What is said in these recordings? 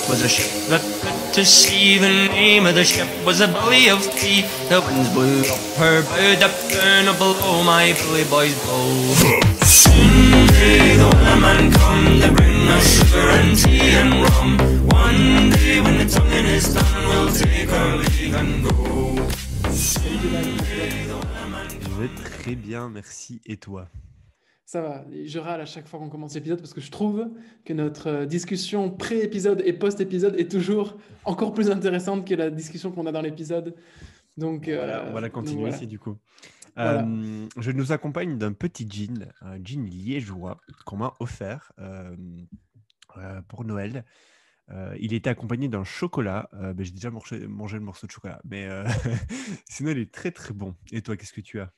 was a ship that put to sea. The name of the ship was a Billy of Tea. The winds blew up her bow, dipped down below my bully boys blow. Soon may the wellerman come to bring us sugar and tea and rum. One day when the tonguing is done, we'll take our leave and go. Soon may the wellerman come. Je vais très bien, merci. Et toi? Ça va, je râle à chaque fois qu'on commence l'épisode parce que je trouve que notre discussion pré-épisode et post-épisode est toujours encore plus intéressante que la discussion qu'on a dans l'épisode. Donc, Voilà, on va la continuer voilà. ici du coup. Voilà. Je nous accompagne d'un petit jean, un jean liégeois qu'on m'a offert pour Noël. Il était accompagné d'un chocolat. J'ai déjà mangé le morceau de chocolat, mais sinon il est très très bon. Et toi, qu'est-ce que tu as?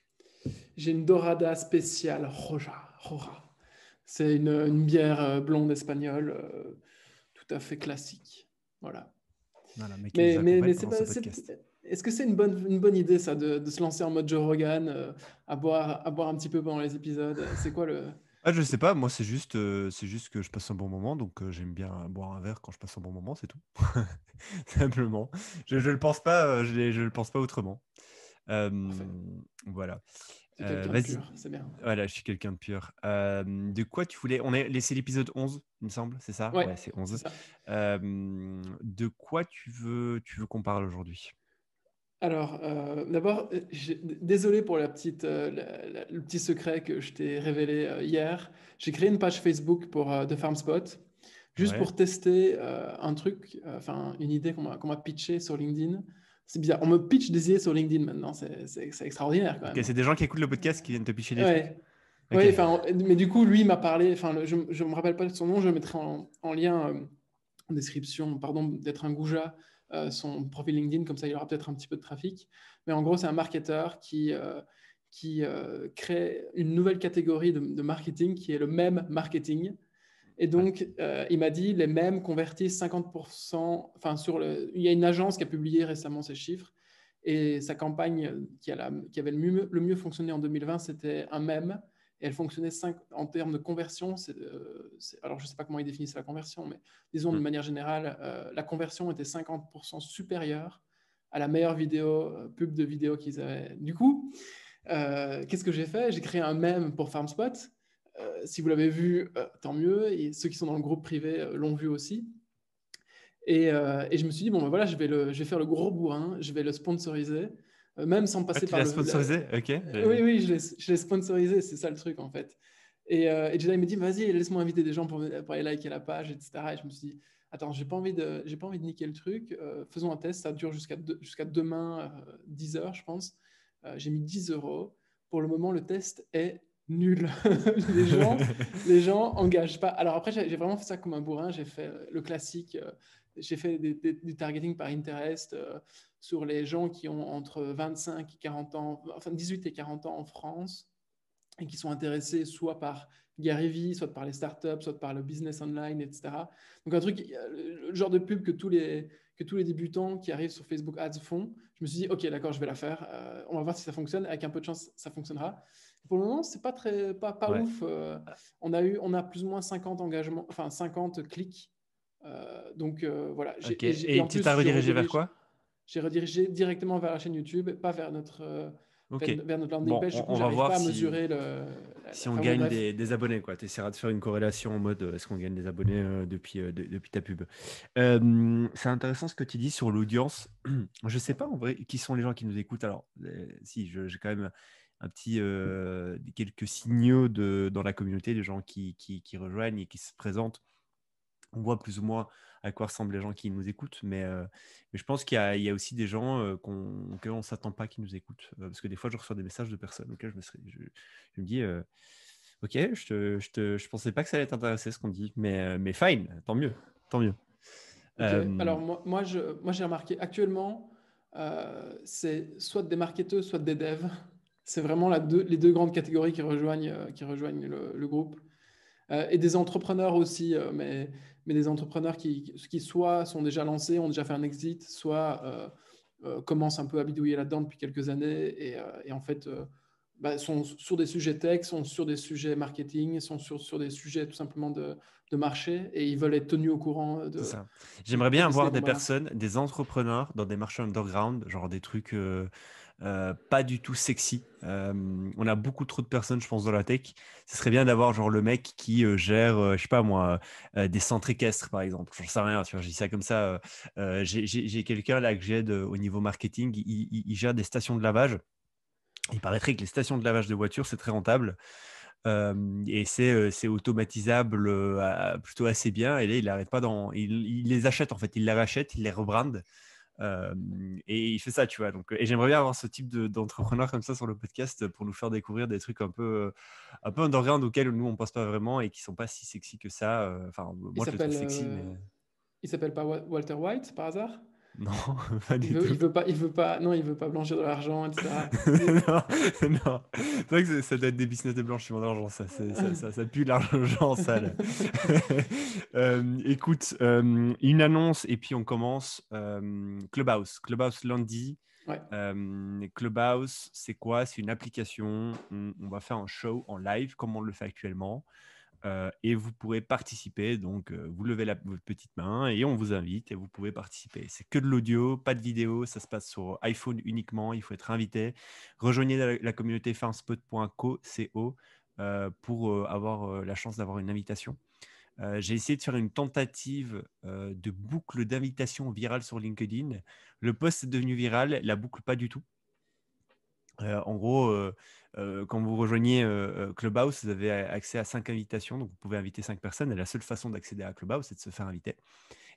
J'ai une Dorada spéciale Roja. C'est une bière blonde espagnole tout à fait classique. Voilà. Voilà, mais qui nous accompagne pendant ce podcast. Est-ce que c'est une bonne idée ça de se lancer en mode Joe Rogan, à boire un petit peu pendant les épisodes? C'est quoi le... Ah, je sais pas, moi c'est juste que je passe un bon moment, donc j'aime bien boire un verre quand je passe un bon moment, c'est tout. Simplement. Je le pense pas, je le pense pas autrement. Voilà. C'est quelqu'un de Vas-y. pur, c'est bien. Voilà, je suis quelqu'un de pur. De quoi tu voulais... On a laissé l'épisode 11, il me semble, c'est ça? Ouais, c'est 11. c'est ça. De quoi tu veux qu'on parle aujourd'hui? Alors, d'abord, désolé pour le petit secret que je t'ai révélé hier. J'ai créé une page Facebook pour The Farm Spot, juste Ouais. pour tester un truc, une idée qu'on m'a pitchée sur LinkedIn. C'est bizarre, on me pitch des idées sur LinkedIn maintenant, c'est extraordinaire quand même. Ok, c'est des gens qui écoutent le podcast qui viennent te pitcher des trucs. Ouais. Ok. Ouais, mais du coup, lui il m'a parlé, je me rappelle pas de son nom, je le mettrai en lien en description, pardon d'être un goujat, son profil LinkedIn, comme ça il aura peut-être un petit peu de trafic. Mais en gros, c'est un marketeur qui crée une nouvelle catégorie de marketing qui est le meme marketing. Et donc, il m'a dit les mèmes convertissent 50%. Il y a une agence qui a publié récemment ces chiffres. Et sa campagne qui avait le mieux fonctionné en 2020, c'était un mème. Et elle fonctionnait en termes de conversion. Alors, je ne sais pas comment ils définissent la conversion, mais disons de manière générale, la conversion était 50% supérieure à la meilleure pub de vidéo qu'ils avaient. Du coup, qu'est-ce que j'ai fait? J'ai créé un mème pour FarmSpot. Si vous l'avez vu, tant mieux. Et ceux qui sont dans le groupe privé l'ont vu aussi. Et je me suis dit, bon, ben voilà, je vais faire le gros bourrin, je vais le sponsoriser, même sans passer par tu l'as sponsorisé? Ok. Oui, je l'ai sponsorisé, c'est ça le truc en fait. Et Jedi me dit, vas-y, laisse-moi inviter des gens pour aller liker la page, etc. Et je me suis dit, attends, j'ai pas envie de niquer le truc, faisons un test, ça dure jusqu'à demain, 10h, je pense. J'ai mis 10 €. Pour le moment, le test est nul. les gens engagent pas. Alors après, j'ai vraiment fait ça comme un bourrin, j'ai fait le classique. J'ai fait du targeting par Interest sur les gens qui ont entre 25 et 40 ans, enfin 18 et 40 ans en France et qui sont intéressés soit par Gary Vee, soit par les startups, soit par le business online, etc. Donc un truc, le genre de pub que tous les débutants qui arrivent sur Facebook Ads font. Je me suis dit, ok, d'accord, je vais la faire. On va voir si ça fonctionne. Avec un peu de chance, ça fonctionnera. Pour le moment, c'est pas Ouais. ouf. On a plus ou moins 50 engagements, enfin 50 clics. Donc voilà. Ok. Et en tu plus, t'as redirigé vers quoi? j'ai redirigé directement vers la chaîne YouTube, pas vers notre Ok. landing Bon, page. Du coup, on va j'arrive voir pas à si mesurer on enfin, gagne bref. des abonnés, quoi. Tu essaieras de faire une corrélation en mode est-ce qu'on gagne des abonnés depuis ta pub. C'est intéressant ce que tu dis sur l'audience. Je sais pas en vrai qui sont les gens qui nous écoutent. Alors, si, j'ai quand même un petit quelques signaux dans la communauté, des gens qui rejoignent et qui se présentent. On voit plus ou moins à quoi ressemblent les gens qui nous écoutent, mais je pense qu'il y a aussi des gens auxquels on ne s'attend pas qui nous écoutent. Parce que des fois, je reçois des messages de personnes auxquelles je me dis ok, je pensais pas que ça allait t'intéresser ce qu'on dit, mais fine, tant mieux. Ok. Alors moi j'ai remarqué actuellement, c'est soit des marketeurs, soit des devs. C'est vraiment les deux grandes catégories qui rejoignent le groupe. Et des entrepreneurs aussi, mais des entrepreneurs qui soit sont déjà lancés, ont déjà fait un exit, soit commencent un peu à bidouiller là-dedans depuis quelques années et en fait sont sur des sujets tech, sont sur des sujets marketing, sont sur des sujets tout simplement de marché et ils veulent être tenus au courant C'est ça. de J'aimerais toutes bien les idées avoir qu'on des balance. personnes, des entrepreneurs dans des marchés underground, genre des trucs pas du tout sexy. On a beaucoup trop de personnes, je pense, dans la tech. Ce serait bien d'avoir genre le mec qui gère, je sais pas moi, des centres équestres, par exemple. J'en sais rien, tu vois, je dis ça comme ça. J'ai quelqu'un là que j'aide au niveau marketing. Il gère des stations de lavage. Il paraîtrait que les stations de lavage de voitures, c'est très rentable. Et c'est automatisable plutôt assez bien. Et là, il n'arrête pas il les achète en fait, il les rachète, il les rebrande. Euh, et il fait ça, tu vois. Donc, et j'aimerais bien avoir ce type d'entrepreneur comme ça sur le podcast pour nous faire découvrir des trucs un peu underground auxquels nous on pense pas vraiment et qui sont pas si sexy que ça. Enfin, Il moi je le trouve s'appelle sexy, mais il s'appelle pas Walter White par hasard? non, pas du tout. Non, il veut pas blanchir de l'argent, etc. Non, non. C'est vrai que ça doit être des business de blanchiment d'argent, ça pue l'argent sale. Écoute, une annonce et puis on commence. Clubhouse. Clubhouse lundi. Ouais. Clubhouse, c'est quoi? C'est une application. On va faire un show en live comme on le fait actuellement. Et vous pourrez participer. Donc, vous levez votre petite main et on vous invite et vous pouvez participer. C'est que de l'audio, pas de vidéo. Ça se passe sur iPhone uniquement. Il faut être invité. Rejoignez la communauté farmspot.co pour avoir la chance d'avoir une invitation. J'ai essayé de faire une tentative de boucle d'invitation virale sur LinkedIn. Le post est devenu viral, la boucle pas du tout. En gros, quand vous rejoignez Clubhouse, vous avez accès à 5 invitations, donc vous pouvez inviter 5 personnes. Et la seule façon d'accéder à Clubhouse, c'est de se faire inviter.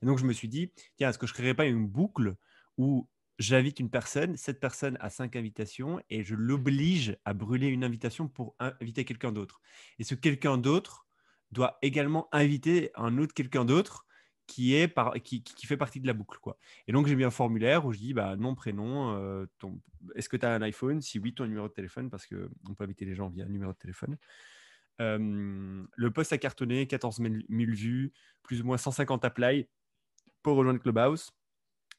Et donc, je me suis dit, tiens, est-ce que je ne créerais pas une boucle où j'invite une personne, cette personne a 5 invitations et je l'oblige à brûler une invitation pour inviter quelqu'un d'autre. Et ce quelqu'un d'autre doit également inviter un autre quelqu'un d'autre qui fait partie de la boucle, quoi. Et donc, j'ai mis un formulaire où je dis bah, nom, prénom, est-ce que tu as un iPhone? Si oui, ton numéro de téléphone, parce qu'on peut inviter les gens via un numéro de téléphone. Le post a cartonné, 14 000 vues, plus ou moins 150 apply pour rejoindre Clubhouse.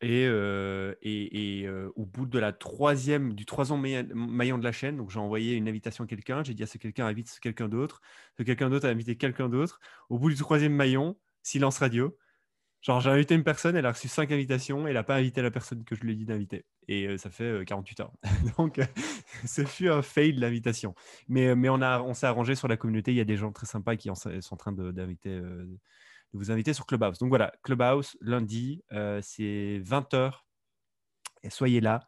Et au bout de du troisième maillon de la chaîne, donc j'ai envoyé une invitation à quelqu'un, j'ai dit à ce quelqu'un invite ce quelqu'un d'autre a invité quelqu'un d'autre. Au bout du troisième maillon, silence radio. Genre, j'ai invité une personne, elle a reçu 5 invitations, elle n'a pas invité la personne que je lui ai dit d'inviter. Et ça fait 48 heures. Donc, ce fut un fail de l'invitation. Mais on s'est arrangé sur la communauté. Il y a des gens très sympas qui sont en train de vous inviter sur Clubhouse. Donc voilà, Clubhouse, lundi, c'est 20 h. Et soyez là.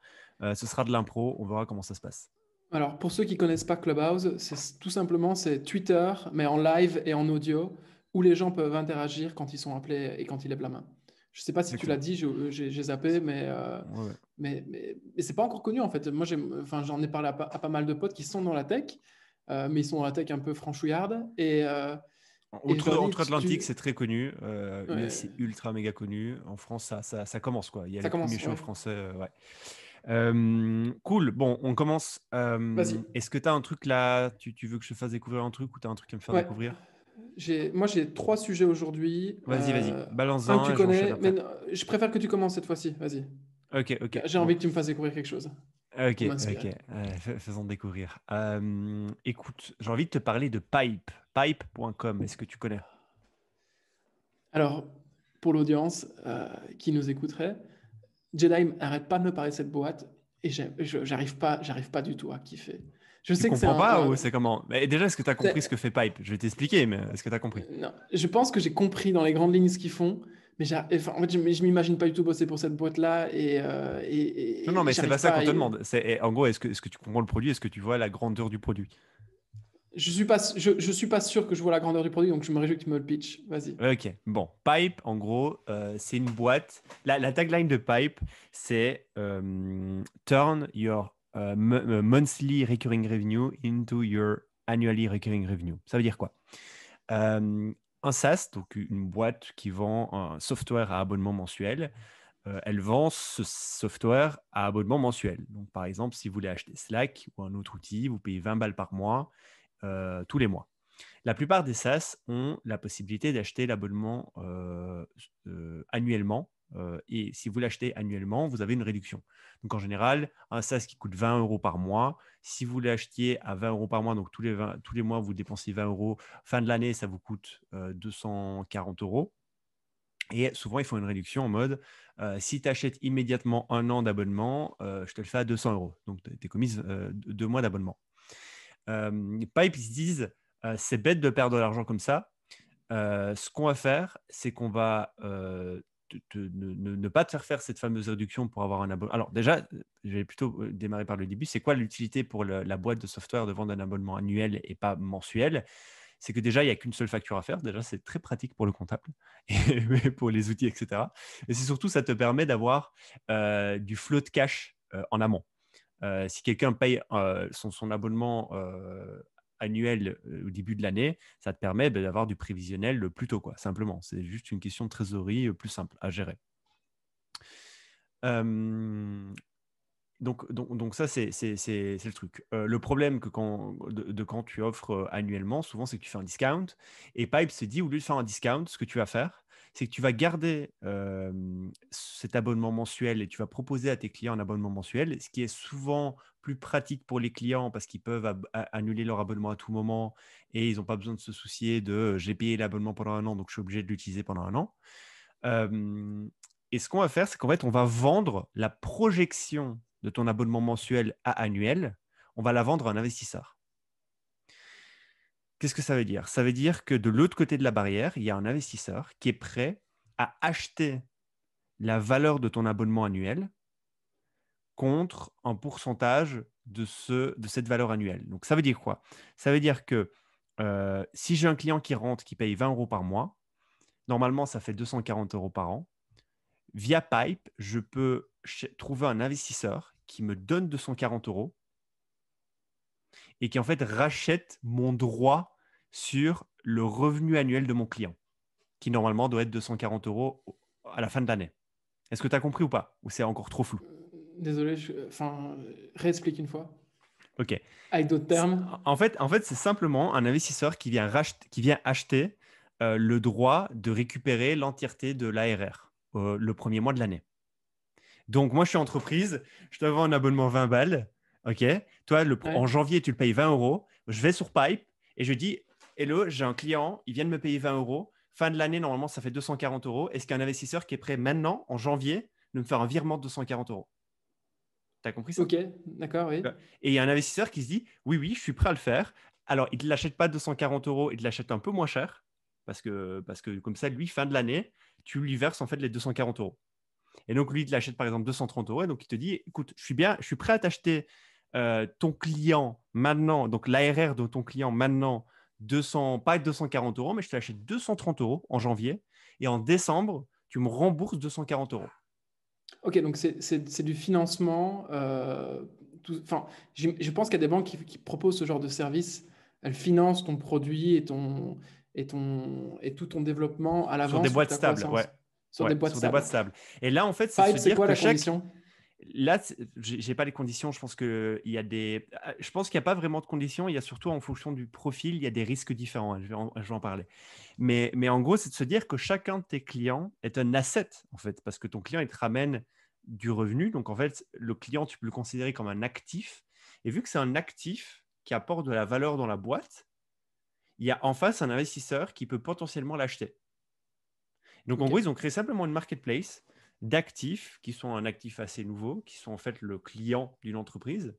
Ce sera de l'impro. On verra comment ça se passe. Alors, pour ceux qui connaissent pas Clubhouse, c'est Twitter, mais en live et en audio, où les gens peuvent interagir quand ils sont appelés et quand ils lèvent la main. Je sais pas si tu l'as Exactement. dit, j'ai zappé, Ouais, ouais. mais c'est pas encore connu en fait. Moi, j'en ai parlé à pas mal de potes qui sont dans la tech, mais ils sont dans la tech un peu franchouillarde. Et je leur dis, Outre-Atlantique, c'est très connu. US, ouais, c'est ultra méga connu. En France, ça commence, quoi. Il y a ça les premiers commence, shows ouais. français. Ouais. Cool. Bon, on commence. Vas-y. Est-ce que tu as un truc là? Tu veux que je te fasse découvrir un truc ou tu as un truc à me faire Ouais. découvrir? Moi, j'ai 3 sujets aujourd'hui. Vas-y. Un que Balance-en tu et j'enchaîne connais, mais après. je préfère que tu commences cette fois-ci. Vas-y. Ok. J'ai Bon. envie que tu me fasses découvrir quelque chose pour Ok. m'inspirer. Faisons découvrir. Écoute, j'ai envie de te parler de Pipe. Pipe.com. Est-ce que tu connais? Alors, pour l'audience qui nous écouterait, Jedi arrête pas de me parler de cette boîte et j'arrive pas du tout à kiffer. Je Tu sais que comprends pas ou c'est comment? Mais déjà, est-ce que tu as compris ce que c'est- fait Pipe? Je vais t'expliquer, mais est-ce que tu as compris? non, je pense que j'ai compris dans les grandes lignes ce qu'ils font, mais en fait, je m'imagine pas du tout bosser pour cette boîte-là Non, et mais c'est pas j'arrive ça pas qu'on à te demande. En gros, est-ce que tu comprends le produit? Est-ce que tu vois la grandeur du produit? je suis pas sûr que je vois la grandeur du produit, donc je me réjouis que tu me le pitch. Vas-y. Ok, bon. Pipe, en gros, c'est une boîte. La tagline de Pipe, c'est Turn your monthly recurring revenue into your annually recurring revenue. Ça veut dire quoi? Un SaaS, donc une boîte qui vend un software à abonnement mensuel, elle vend ce software à abonnement mensuel. Donc, par exemple, si vous voulez acheter Slack ou un autre outil, vous payez 20 balles par mois tous les mois. La plupart des SaaS ont la possibilité d'acheter l'abonnement annuellement et si vous l'achetez annuellement, vous avez une réduction. Donc, en général, un SaaS qui coûte 20 euros par mois, si vous l'achetiez à 20 euros par mois, donc tous les mois, vous dépensez 20 euros, fin de l'année, ça vous coûte 240 euros. Et souvent, ils font une réduction en mode si tu achètes immédiatement un an d'abonnement, je te le fais à 200 euros. Donc, tu es commise 2 mois d'abonnement. Pipe, ils se disent c'est bête de perdre de l'argent comme ça. Ce qu'on va faire, c'est qu'on va ne pas te faire cette fameuse réduction pour avoir un abonnement. Alors, déjà, je vais plutôt démarrer par le début. C'est quoi l'utilité pour la boîte de software de vendre un abonnement annuel et pas mensuel? C'est que déjà, il n'y a qu'une seule facture à faire. Déjà, c'est très pratique pour le comptable et pour les outils, etc. Et c'est surtout, ça te permet d'avoir du flow de cash en amont. Si quelqu'un paye son abonnement annuel au début de l'année, ça te permet d'avoir du prévisionnel plus tôt, quoi, simplement. C'est juste une question de trésorerie plus simple à gérer. Donc ça, c'est le truc. Le problème quand tu offres annuellement, souvent, c'est que tu fais un discount. Et Pipe se dit, au lieu de faire un discount, ce que tu vas faire, c'est que tu vas garder cet abonnement mensuel et tu vas proposer à tes clients un abonnement mensuel, ce qui est souvent plus pratique pour les clients parce qu'ils peuvent annuler leur abonnement à tout moment et ils n'ont pas besoin de se soucier de j'ai payé l'abonnement pendant un an, donc je suis obligé de l'utiliser pendant un an. Et ce qu'on va faire, c'est qu'en fait, on va vendre la projection de ton abonnement mensuel à annuel. On va la vendre à un investisseur. Qu'est-ce que ça veut dire? Ça veut dire que de l'autre côté de la barrière, il y a un investisseur qui est prêt à acheter la valeur de ton abonnement annuel contre un pourcentage de cette valeur annuelle. Donc, ça veut dire quoi? Ça veut dire que si j'ai un client qui rentre, qui paye 20 euros par mois, normalement, ça fait 240 euros par an. Via Pipe, je peux trouver un investisseur qui me donne 240 euros et qui en fait rachète mon droit sur le revenu annuel de mon client, qui normalement doit être 240 euros à la fin de l'année. Est-ce que tu as compris ou pas? Ou c'est encore trop flou? Désolé, réexplique une fois. Ok. Avec d'autres termes. En fait, c'est simplement un investisseur qui vient acheter le droit de récupérer l'entièreté de l'ARR le premier mois de l'année. Donc, moi, je suis entreprise, je te vends un abonnement 20 balles. OK. Toi, en janvier, tu le payes 20 euros. Je vais sur Pipe et je dis hello, j'ai un client, il vient de me payer 20 euros. Fin de l'année, normalement, ça fait 240 euros. Est-ce qu'il y a un investisseur qui est prêt maintenant, en janvier, de me faire un virement de 240 euros? Tu as compris ça? Ok, d'accord, oui. Et il y a un investisseur qui se dit oui, je suis prêt à le faire. Alors, il ne l'achète pas 240 euros, il l'achète un peu moins cher parce que comme ça, lui, fin de l'année, tu lui verses en fait les 240 euros. Et donc, lui, il l'achète par exemple 230 euros. Et donc, il te dit écoute, je suis prêt à t'acheter ton client maintenant, donc l'ARR de ton client maintenant, pas 240 euros, mais je te l'achète 230 euros en janvier. Et en décembre, tu me rembourses 240 euros. Ok, donc c'est du financement. Je pense qu'il y a des banques qui proposent ce genre de service. Elles financent ton produit et tout ton développement à l'avance. Sur des boîtes stables, ouais. Sur des boîtes stables. Et là, en fait, c'est Pipe, se dire quoi que la condition? Là, j'ai pas les conditions. Je pense qu'il y a je pense qu'il n'y a pas vraiment de conditions. Il y a surtout en fonction du profil, il y a des risques différents. Je vais en parler. Mais en gros, c'est de se dire que chacun de tes clients est un asset, en fait, parce que ton client, il te ramène du revenu. Donc, en fait, le client, tu peux le considérer comme un actif. Et vu que c'est un actif qui apporte de la valeur dans la boîte, il y a en face un investisseur qui peut potentiellement l'acheter. Donc, en gros, ils ont créé simplement une marketplace d'actifs qui sont un actif assez nouveau, qui sont en fait le client d'une entreprise.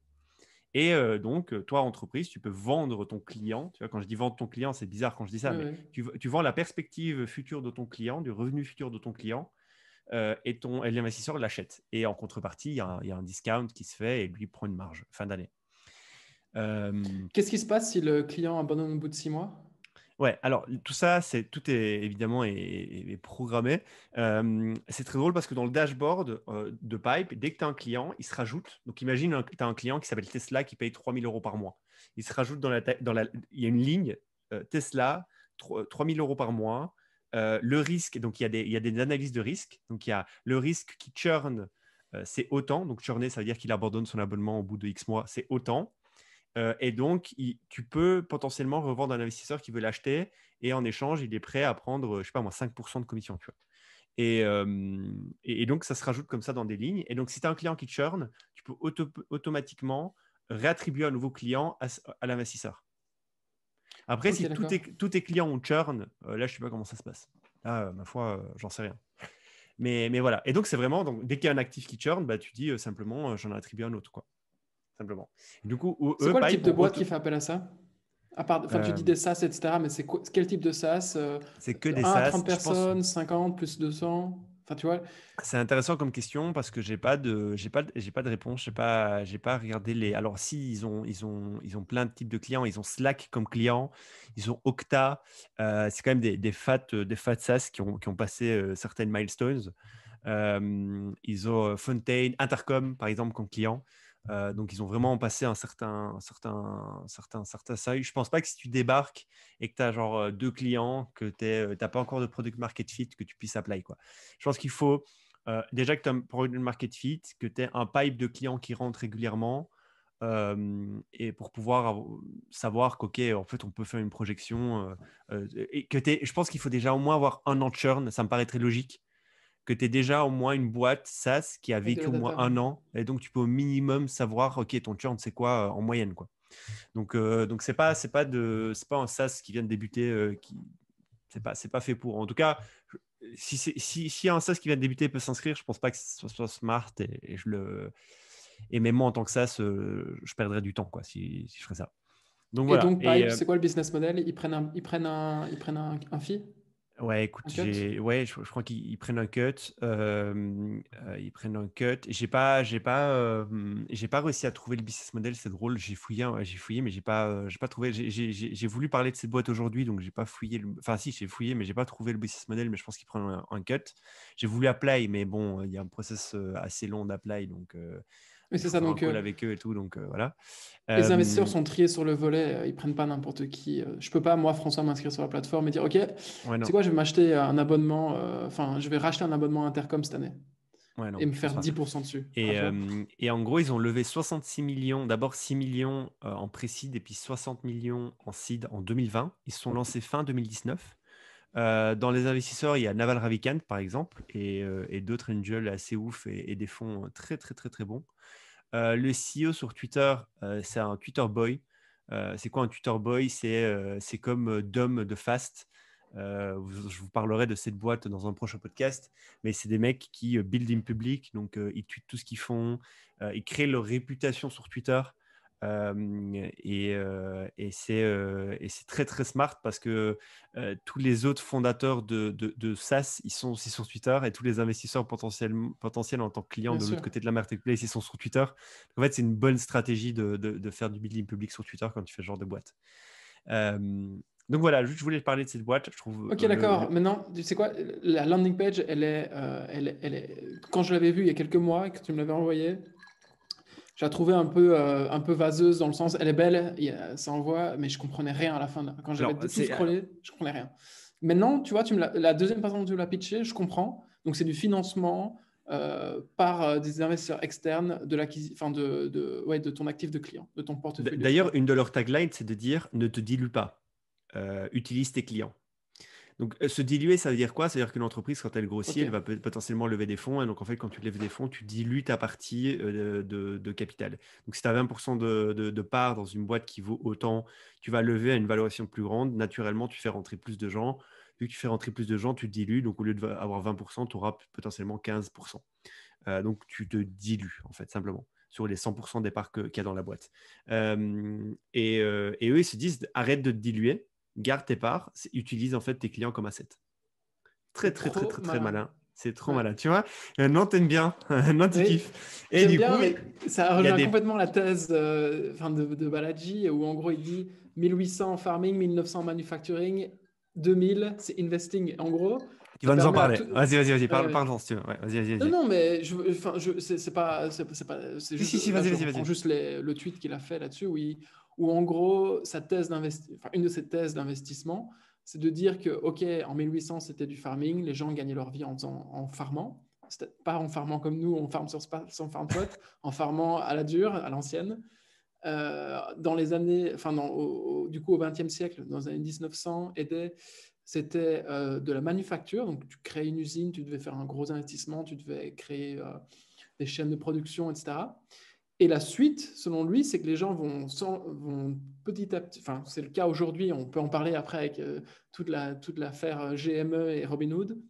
Et donc, toi, entreprise, tu peux vendre ton client. Tu vois, quand je dis vendre ton client, c'est bizarre quand je dis ça, mais tu vends la perspective future de ton client, du revenu futur de ton client, et l'investisseur l'achète. Et en contrepartie, il y a un discount qui se fait et lui prend une marge fin d'année. Qu'est-ce qui se passe si le client abandonne au bout de 6 mois? Ouais, alors tout est évidemment est programmé. C'est très drôle parce que dans le dashboard de Pipe, dès que tu as un client, il se rajoute. Donc imagine que tu as un client qui s'appelle Tesla qui paye 3 000 euros par mois. Il se rajoute il y a une ligne Tesla, 3 000 euros par mois. Le risque, donc il y a des analyses de risque. Donc il y a le risque qui churn, c'est autant. Donc churner, ça veut dire qu'il abandonne son abonnement au bout de X mois, c'est autant. Et donc, tu peux potentiellement revendre à un investisseur qui veut l'acheter et en échange, il est prêt à prendre, je sais pas moi, 5% de commission. Tu vois. Et donc, ça se rajoute comme ça dans des lignes. Et donc, si tu as un client qui churn, tu peux automatiquement réattribuer un nouveau client à l'investisseur. Après, Ok, si d'accord. tous tes clients ont churn, là, je ne sais pas comment ça se passe. Là, ma foi, j'en sais rien. Mais voilà. Et donc, c'est vraiment, donc, dès qu'il y a un actif qui churn, bah, tu dis simplement, j'en attribue un autre, quoi. Simplement. Et du coup, C'est eux, quoi le pareil type de pour boîte qui fait appel à ça? À part, enfin, tu dis euh, des SaaS, etc., mais quel type de SaaS? c'est que des 1 à SaaS. 30 Je pense. personnes, 50, plus 200? Enfin, tu vois? C'est intéressant comme question parce que j'ai pas de réponse. J'ai pas regardé les. Alors si ils ont plein de types de clients. Ils ont Slack comme client. Ils ont Okta. C'est quand même des fat SaaS qui ont passé certaines milestones. Ils ont Fontaine, Intercom par exemple comme client. Donc ils ont vraiment passé un certain seuil. Je pense pas que si tu débarques et que tu as genre deux clients, que tu n'as pas encore de product market fit, que tu puisses apply, quoi. Je pense qu'il faut déjà que tu as un product market fit, que tu aies un pipe de clients qui rentrent régulièrement et pour pouvoir savoir qu'ok, en fait, on peut faire une projection et que je pense qu'il faut déjà au moins avoir un an de churn, ça me paraît très logique, que tu aies déjà au moins une boîte SaaS qui a Avec de vécu la au moins data, ouais. un an et donc tu peux au minimum savoir, ok, ton churn c'est quoi en moyenne, quoi. Donc c'est pas un SaaS qui vient de débuter, c'est pas fait pour. En tout cas, si un SaaS qui vient de débuter peut s'inscrire, je pense pas que ce soit smart et même moi en tant que SaaS, je perdrais du temps, quoi, si je ferais ça. Donc Et voilà. donc, Pipe, c'est quoi le business model? Ils prennent un fee? Ouais, écoute, Un cut? je crois qu'ils prennent un cut. Ils prennent un cut. Et j'ai pas réussi à trouver le business model. C'est drôle. J'ai fouillé, mais j'ai pas trouvé. J'ai voulu parler de cette boîte aujourd'hui, donc j'ai pas fouillé. Enfin, si, j'ai fouillé, mais j'ai pas trouvé le business model. Mais je pense qu'ils prennent un cut. J'ai voulu apply, mais bon, il y a un process assez long d'apply, donc Oui, il c'est faut ça. faire un Donc, call avec eux et tout. Donc voilà. les investisseurs Euh, sont triés sur le volet. Ils prennent pas n'importe qui. Je peux pas, moi, François, m'inscrire sur la plateforme et dire, OK, ouais, c'est non, quoi, je vais m'acheter un abonnement. Enfin, je vais racheter un abonnement Intercom cette année ouais, et non, me je pense faire pas. 10% dessus. Enfin, Et, tu vois. en gros, ils ont levé 66 millions, d'abord 6 millions en pré-seed et puis 60 millions en seed en 2020. Ils se sont lancés fin 2019. Dans les investisseurs, il y a Naval Ravikant, par exemple, et d'autres angels assez ouf et des fonds très, très, très, très bons. Le CEO sur Twitter, c'est un Twitter boy. C'est quoi un Twitter boy? C'est comme Dom de Fast. Je vous parlerai de cette boîte dans un prochain podcast, mais c'est des mecs qui build in public, donc ils tweetent tout ce qu'ils font, ils créent leur réputation sur Twitter. Et c'est très très smart parce que tous les autres fondateurs de SaaS, ils sont aussi sur Twitter et tous les investisseurs potentiels en tant que clients Bien de l'autre sûr. côté de la marketplace, ils sont sur Twitter. En fait, c'est une bonne stratégie de faire du building public sur Twitter quand tu fais ce genre de boîte. Euh, donc voilà, juste je voulais parler de cette boîte. Je trouve Ok, d'accord. Maintenant, tu sais quoi? La landing page, quand je l'avais vue il y a quelques mois, que tu me l'avais envoyée, je la trouvais un peu vaseuse dans le sens, elle est belle, ça envoie, mais je comprenais rien à la fin. Quand j'avais alors tout scrollé, je comprenais rien. Maintenant, tu vois, la deuxième façon dont tu l'as pitché, je comprends. Donc, c'est du financement par des investisseurs externes de l'acquisition, enfin ouais, de ton actif de client, de ton portefeuille de D'ailleurs, clients. une de leurs taglines, c'est de dire ne te dilue pas, utilise tes clients. Donc, se diluer, ça veut dire quoi? Ça veut dire qu'une entreprise, quand elle grossit, Ok, elle va potentiellement lever des fonds. Et donc, en fait, quand tu lèves des fonds, tu dilues ta partie de capital. Donc, si tu as 20% de part dans une boîte qui vaut autant, tu vas lever à une valorisation plus grande. Naturellement, tu fais rentrer plus de gens. Vu que tu fais rentrer plus de gens, tu te dilues. Donc, au lieu d'avoir 20%, tu auras potentiellement 15%. Donc, tu te dilues, en fait, simplement, sur les 100% des parts qu'il y a dans la boîte. Et eux, ils se disent, arrête de te diluer, garde tes parts, utilise en fait tes clients comme asset. Très, c'est très, très, trop très, très malin. malin. C'est trop Ouais. malin. Tu vois, non, t'aimes bien, non, tu Oui, kiffes. Et j'aime du bien, coup, mais ça il y a rejoint des. complètement la thèse enfin de Balaji, où en gros il dit 1800 farming, 1900 manufacturing, 2000 c'est investing. En gros, Tu ça vas nous en permet à parler. tout. Vas-y, Ouais, ouais. parle-en si tu veux. Ouais, vas-y, Non, vas-y. non, mais enfin, c'est Si, juste, si, là vas-y, je vas-y, reprends vas-y. juste le tweet qu'il a fait là-dessus, où en gros, enfin, une de ses thèses d'investissement, c'est de dire que, OK, en 1800, c'était du farming, les gens gagnaient leur vie en farmant. C'était pas en farmant comme nous, on farme sur farm spot, en farmant à la dure, à l'ancienne. Dans les années, enfin, du coup, au XXe siècle, dans les années 1900, c'était de la manufacture. Donc, tu crées une usine, tu devais faire un gros investissement, tu devais créer des chaînes de production, etc. Et la suite, selon lui, c'est que les gens vont petit à petit, enfin, c'est le cas aujourd'hui, on peut en parler après avec toute l'affaire GME et Robinhood.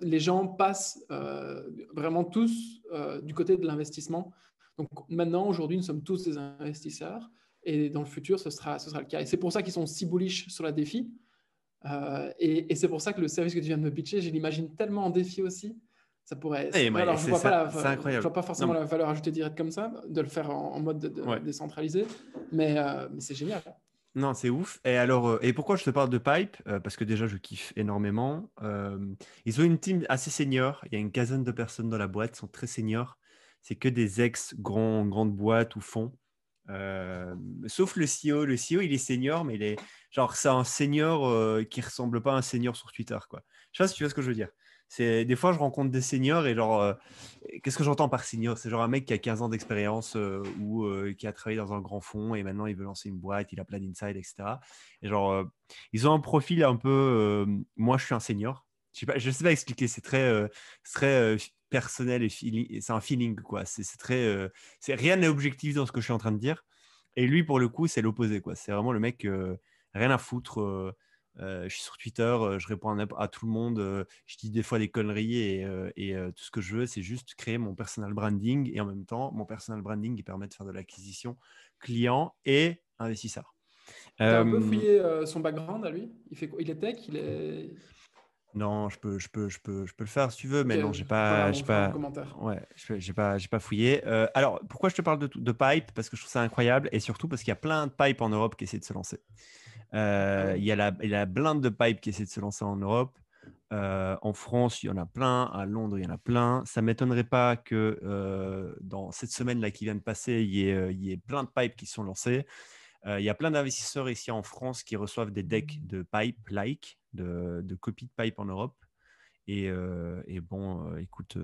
Les gens passent vraiment tous du côté de l'investissement. Donc maintenant, aujourd'hui, nous sommes tous des investisseurs et dans le futur, ce sera le cas. Et c'est pour ça qu'ils sont si bullish sur la défi. Et c'est pour ça que le service que tu viens de me pitcher, je l'imagine tellement en défi aussi. Ça pourrait. Alors, je C'est je incroyable. vois pas forcément Non, la valeur ajoutée directe comme ça, de le faire en mode ouais. décentralisé, mais c'est génial. Non, c'est ouf. Et alors, et pourquoi je te parle de Pipe? Parce que déjà, je kiffe énormément. Ils ont une team assez senior. Il y a une quinzaine de personnes dans la boîte, ils sont très seniors. C'est que des grandes boîtes ou fonds. Sauf le CEO. Le CEO, il est senior, mais il est genre, c'est un senior qui ressemble pas à un senior sur Twitter, quoi. Je sais pas si tu vois ce que je veux dire. C'est des fois, je rencontre des seniors et genre, qu'est-ce que j'entends par senior? C'est genre un mec qui a 15 ans d'expérience ou qui a travaillé dans un grand fonds et maintenant il veut lancer une boîte, il a plein d'insides, etc. Et genre, ils ont un profil un peu. Moi, je suis un senior. Je sais pas expliquer. C'est très personnel et c'est un feeling, quoi. C'est très. Rien n'est objectif dans ce que je suis en train de dire. Et lui, pour le coup, c'est l'opposé, quoi. C'est vraiment le mec rien à foutre. Je suis sur Twitter, je réponds à tout le monde, je dis des fois des conneries et tout ce que je veux, c'est juste créer mon personal branding et en même temps, mon personal branding, il permet de faire de l'acquisition client et investisseur. T'as un peu fouillé son background à lui? Il fait quoi? Il est tech? Il est... Non, je peux le faire si tu veux, Ok, mais non, pas grave, j'ai on fera un pas, commentaire. ouais, j'ai pas fouillé. Alors, pourquoi je te parle de Pipe? Parce que je trouve ça incroyable et surtout parce qu'il y a plein de Pipe en Europe qui essaient de se lancer. Ah ouais? Il y a la blinde de Pipe qui essaie de se lancer en Europe. En France, il y en a plein. À Londres, il y en a plein. Ça ne m'étonnerait pas que dans cette semaine-là qui vient de passer, il y ait plein de pipes qui sont lancés. Il y a plein d'investisseurs ici en France qui reçoivent des decks de pipe, de copies de pipe en Europe. Et bon, écoute,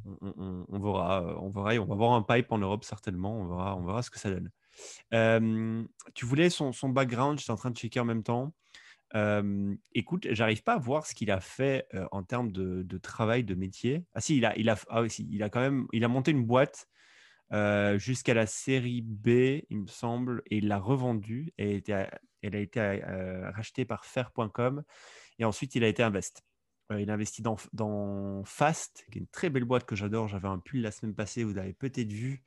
on verra, on verra. Et on va voir un pipe en Europe certainement. On verra ce que ça donne. Tu voulais son background, j'étais en train de checker en même temps. Écoute, j'arrive pas à voir ce qu'il a fait en termes de travail, de métier. Ah si, si, il a quand même, il a monté une boîte jusqu'à la série B, il me semble, et il l'a revendue. Elle a été rachetée par Faire.com et ensuite il a été invest. Il a investi dans Fast, qui est une très belle boîte que j'adore. J'avais un pull la semaine passée, vous l'avez peut-être vu.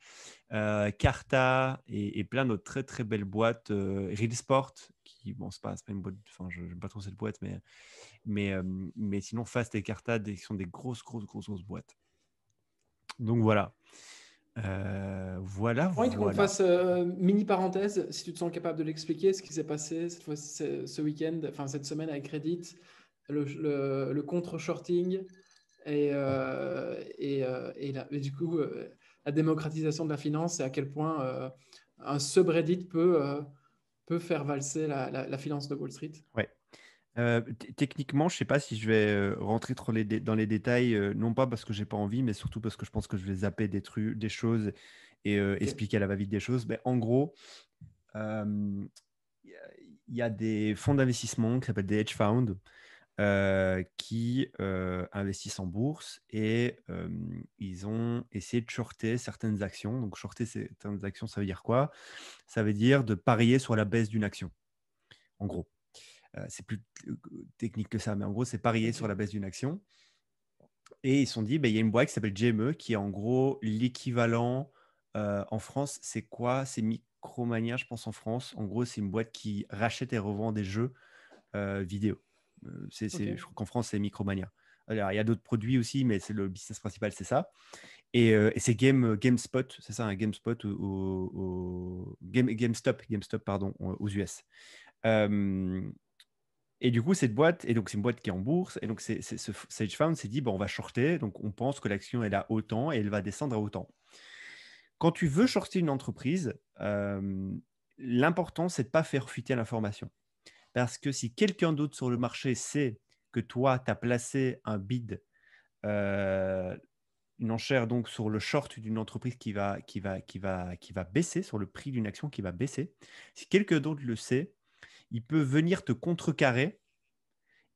Carta et plein d'autres très très belles boîtes. Real Sport, qui, bon, c'est pas une boîte, enfin, je n'aime pas trop cette boîte, mais sinon, Fast et Carta sont des grosses boîtes. Donc voilà. Voilà. J'ai envie qu'on fasse mini parenthèse, si tu te sens capable de l'expliquer, ce qui s'est passé cette fois, ce week-end, enfin cette semaine avec Reddit, le contre-shorting et du coup la démocratisation de la finance et à quel point un subreddit peut faire valser la finance de Wall Street. Ouais. Techniquement, je ne sais pas si je vais rentrer trop dans les détails, non pas parce que j'ai pas envie, mais surtout parce que je pense que je vais zapper des trucs, des choses et Ok. expliquer à la va-vite des choses. Mais en gros, euh, il y a des fonds d'investissement qui s'appellent des hedge funds qui investissent en bourse et ils ont essayé de shorter certaines actions. Donc, shorter certaines actions, ça veut dire quoi? Ça veut dire de parier sur la baisse d'une action, en gros. C'est plus technique que ça, mais en gros, c'est parier sur la baisse d'une action. Et ils se sont dit, il y a une boîte qui s'appelle GME, qui est en gros l'équivalent en France. C'est quoi? C'est Micromania, je pense, en France. En gros, c'est une boîte qui rachète et revend des jeux vidéo. Ok. Je crois qu'en France, c'est Micromania. Alors, il y a d'autres produits aussi, mais c'est le business principal, c'est ça. Et c'est GameSpot, c'est ça, un GameSpot GameStop, pardon, aux US. Et du coup, cette boîte, et donc c'est une boîte qui est en bourse, et donc ce hedge fund s'est dit, on va shorter, donc on pense que l'action est à autant et elle va descendre à autant. Quand tu veux shorter une entreprise, l'important, c'est de ne pas faire fuiter l'information. Parce que si quelqu'un d'autre sur le marché sait que toi, tu as placé un bid, une enchère donc sur le short d'une entreprise qui va baisser, sur le prix d'une action qui va baisser, si quelqu'un d'autre le sait, il peut venir te contrecarrer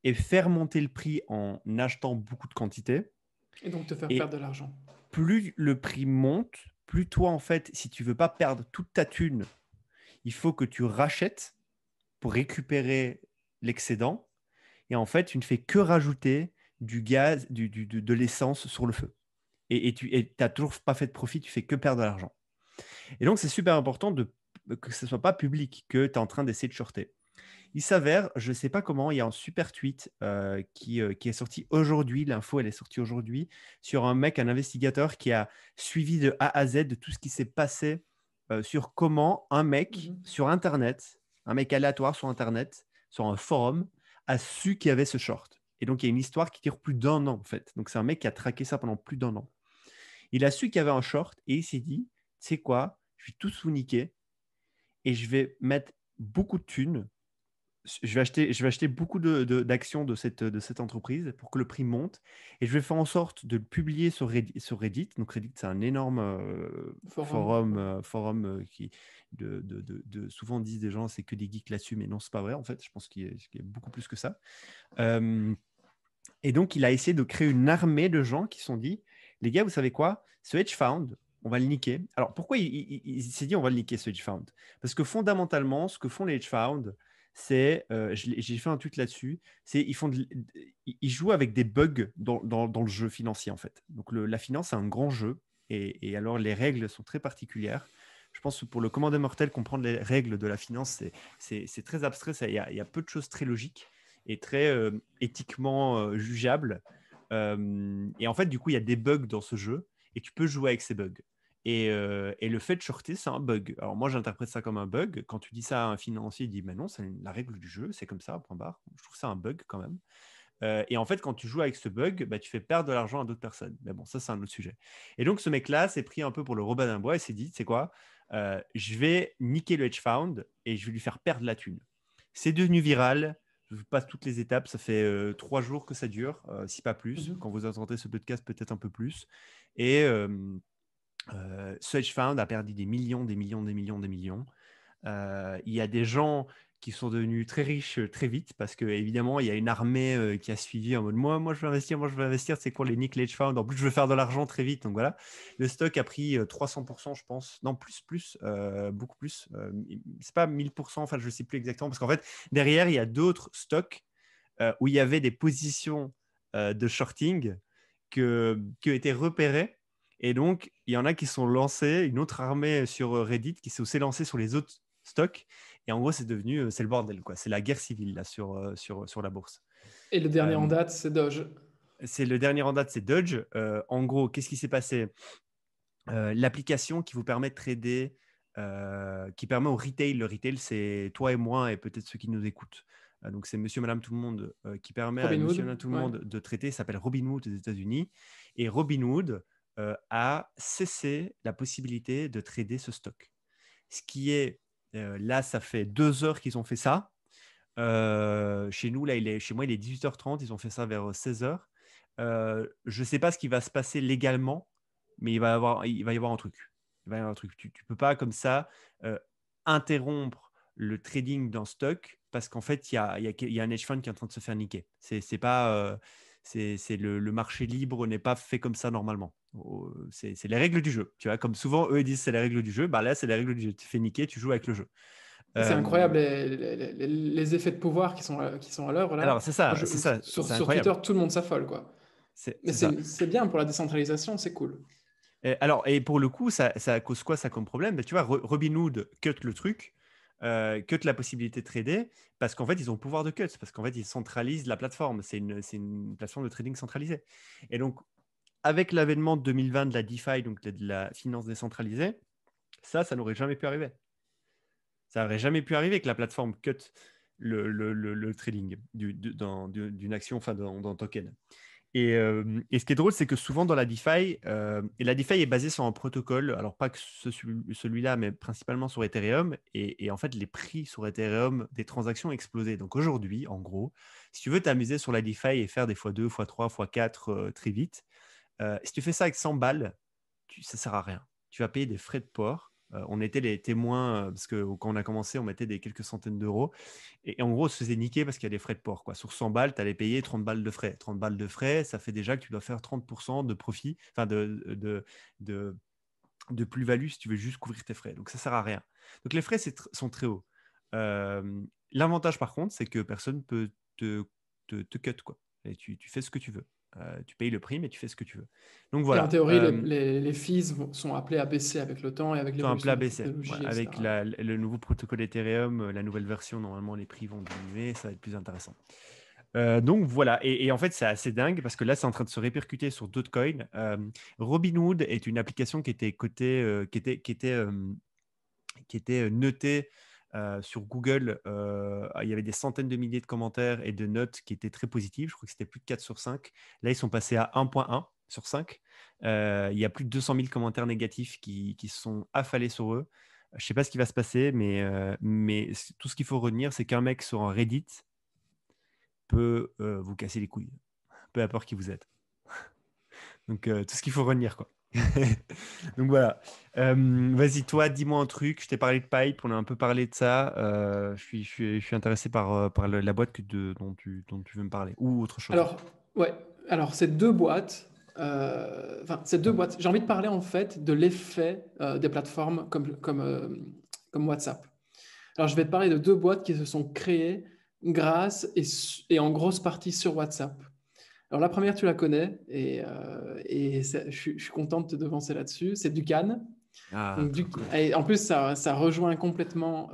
et faire monter le prix en achetant beaucoup de quantité. Et donc te faire Et perdre de l'argent. plus le prix monte, plus toi, en fait, si tu veux pas perdre toute ta thune, il faut que tu rachètes pour récupérer l'excédent. Et en fait, tu ne fais que rajouter du gaz, de l'essence sur le feu. Et tu n'as toujours pas fait de profit, tu fais que perdre de l'argent. Et donc, c'est super important que ce ne soit pas public, que tu es en train d'essayer de shorter. Il s'avère, je ne sais pas comment, il y a un super tweet qui est sorti aujourd'hui, l'info elle est sortie aujourd'hui, sur un mec, un investigateur qui a suivi de A à Z de tout ce qui s'est passé sur comment un mec sur Internet, un mec aléatoire sur Internet, sur un forum, a su qu'il y avait ce short. Et donc il y a une histoire qui dure plus d'1 an en fait. Donc c'est un mec qui a traqué ça pendant plus d'1 an. Il a su qu'il y avait un short et il s'est dit, tu sais quoi, je vais tout sous niquer et je vais mettre beaucoup de thunes. Je vais acheter beaucoup d'actions de cette entreprise pour que le prix monte et je vais faire en sorte de le publier sur Reddit. Donc Reddit, c'est un énorme forum qui souvent disent des gens c'est que des geeks là-dessus, mais non, c'est pas vrai en fait. Je pense qu'il y a beaucoup plus que ça. Et donc, il a essayé de créer une armée de gens qui se sont dit, les gars, vous savez quoi? Ce hedge fund, on va le niquer. Alors, pourquoi il s'est dit on va le niquer, ce hedge fund? Parce que fondamentalement, ce que font les hedge funds, c'est, j'ai fait un tweet là-dessus, c'est ils jouent avec des bugs dans le jeu financier, en fait. Donc, la finance, c'est un grand jeu. Et alors, les règles sont très particulières. Je pense que pour le commandant mortel, comprendre les règles de la finance, c'est très abstrait. Il y a peu de choses très logiques et très éthiquement jugeables. Et en fait, du coup, il y a des bugs dans ce jeu et tu peux jouer avec ces bugs. Et le fait de shorter, c'est un bug. Alors moi, j'interprète ça comme un bug. Quand tu dis ça à un financier, il dit, mais non, c'est la règle du jeu, c'est comme ça, point barre. Je trouve ça un bug quand même. Et en fait, quand tu joues avec ce bug, bah, tu fais perdre de l'argent à d'autres personnes. Mais bon, ça, c'est un autre sujet. Et donc, ce mec-là s'est pris un peu pour le Robin d'un bois et s'est dit, c'est quoi, je vais niquer le hedge fund et je vais lui faire perdre la thune. C'est devenu viral. Je vous passe toutes les étapes. Ça fait 3 jours que ça dure, si pas plus. Quand vous entendez ce podcast, peut-être un peu plus. Et ce hedge fund a perdu des millions, des millions, des millions, des millions. Il y a des gens qui sont devenus très riches très vite parce que évidemment il y a une armée qui a suivi en mode moi je veux investir, c'est quoi les nick hedge fund, en plus je veux faire de l'argent très vite, donc voilà, le stock a pris 300% je pense, non plus beaucoup plus, c'est pas 1000%, enfin je sais plus exactement parce qu'en fait derrière il y a d'autres stocks où il y avait des positions de shorting qui ont été repérées. Et donc, il y en a qui sont lancés, une autre armée sur Reddit qui s'est aussi lancée sur les autres stocks. Et en gros, c'est le bordel, quoi. C'est la guerre civile là, sur la bourse. Et le dernier en date, c'est Doge. C'est le dernier en date, c'est Doge. En gros, qu'est-ce qui s'est passé? L'application qui vous permet de trader, qui permet au retail, le retail, c'est toi et moi et peut-être ceux qui nous écoutent. Donc, c'est monsieur, madame, tout le monde qui permet à monsieur, madame, tout le monde de traiter. Ça s'appelle Robinhood aux États-Unis. Et Robinhood a cessé la possibilité de trader ce stock. Ce qui est, là, ça fait 2 heures qu'ils ont fait ça. Chez nous, là, chez moi, il est 18h30. Ils ont fait ça vers 16h. Je ne sais pas ce qui va se passer légalement, mais il va y avoir un truc. Il va y avoir un truc. Tu ne peux pas comme ça interrompre le trading d'un stock parce qu'en fait, il y a un hedge fund qui est en train de se faire niquer. C'est pas, le marché libre n'est pas fait comme ça normalement. C'est les règles du jeu. Tu vois, comme souvent, eux, ils disent c'est les règles du jeu. Bah là, c'est les règles du jeu. Tu fais niquer, tu joues avec le jeu. C'est incroyable les effets de pouvoir qui sont à l'œuvre là. Alors, c'est ça. Sur incroyable. Twitter, tout le monde s'affole, quoi. Mais c'est bien pour la décentralisation, c'est cool. Et pour le coup, ça cause quoi ça comme problème? Tu vois, Robinhood cut le truc, cut la possibilité de trader, parce qu'en fait, ils ont le pouvoir de cut, parce qu'en fait, ils centralisent la plateforme. C'est une plateforme de trading centralisée. Et donc, avec l'avènement de 2020 de la DeFi, donc de la finance décentralisée, ça n'aurait jamais pu arriver. Ça n'aurait jamais pu arriver que la plateforme cut le trading d'une action, enfin d'un token. Et ce qui est drôle, c'est que souvent dans la DeFi, et la DeFi est basée sur un protocole, alors pas que celui-là, mais principalement sur Ethereum. Et en fait, les prix sur Ethereum des transactions ont explosé. Donc aujourd'hui, en gros, si tu veux t'amuser sur la DeFi et faire des x2, x3, x4 très vite, si tu fais ça avec 100 balles, ça ne sert à rien. Tu vas payer des frais de port On était les témoins, parce que quand on a commencé, on mettait des quelques centaines d'euros. Et en gros, on se faisait niquer parce qu'il y a des frais de port, quoi. Sur 100 balles, tu allais payer 30 balles de frais. 30 balles de frais, ça fait déjà que tu dois faire 30% de profit, enfin de plus-value si tu veux juste couvrir tes frais. Donc, ça ne sert à rien. Donc, les frais sont très hauts. L'avantage, par contre, c'est que personne peut te cut, quoi. Et tu fais ce que tu veux. Tu payes le prix, mais tu fais ce que tu veux. Donc, Et en voilà. théorie, les fees sont appelés à baisser avec le temps et avec Sur un l'évolution plat de la baissé. Ouais, technologie, avec etc. le nouveau protocole Ethereum, la nouvelle version, normalement, les prix vont diminuer. Ça va être plus intéressant. Donc voilà, et en fait c'est assez dingue parce que là c'est en train de se répercuter sur d'autres coins. Robinhood est une application qui était cotée, qui était notée sur Google. Il y avait des centaines de milliers de commentaires et de notes qui étaient très positives. Je crois que c'était plus de 4 sur 5. Là ils sont passés à 1,1 sur 5. Il y a plus de 200 000 commentaires négatifs qui se sont affalés sur eux. Je ne sais pas ce qui va se passer, mais tout ce qu'il faut retenir, c'est qu'un mec sur un Reddit peut vous casser les couilles, peu importe qui vous êtes. Donc, tout ce qu'il faut retenir, quoi. Donc, voilà. Vas-y, toi, dis-moi un truc. Je t'ai parlé de Pipe, on a un peu parlé de ça. Je suis intéressé par la boîte dont tu veux me parler, ou autre chose. Alors, ouais, alors ces deux boîtes, j'ai envie de parler en fait de l'effet des plateformes comme WhatsApp. Alors, je vais te parler de deux boîtes qui se sont créées grâce et en grosse partie sur WhatsApp. Alors, la première, tu la connais et je suis content de te devancer là-dessus. C'est Ducan. Ah, Donc, trop cool. et en plus, ça rejoint complètement,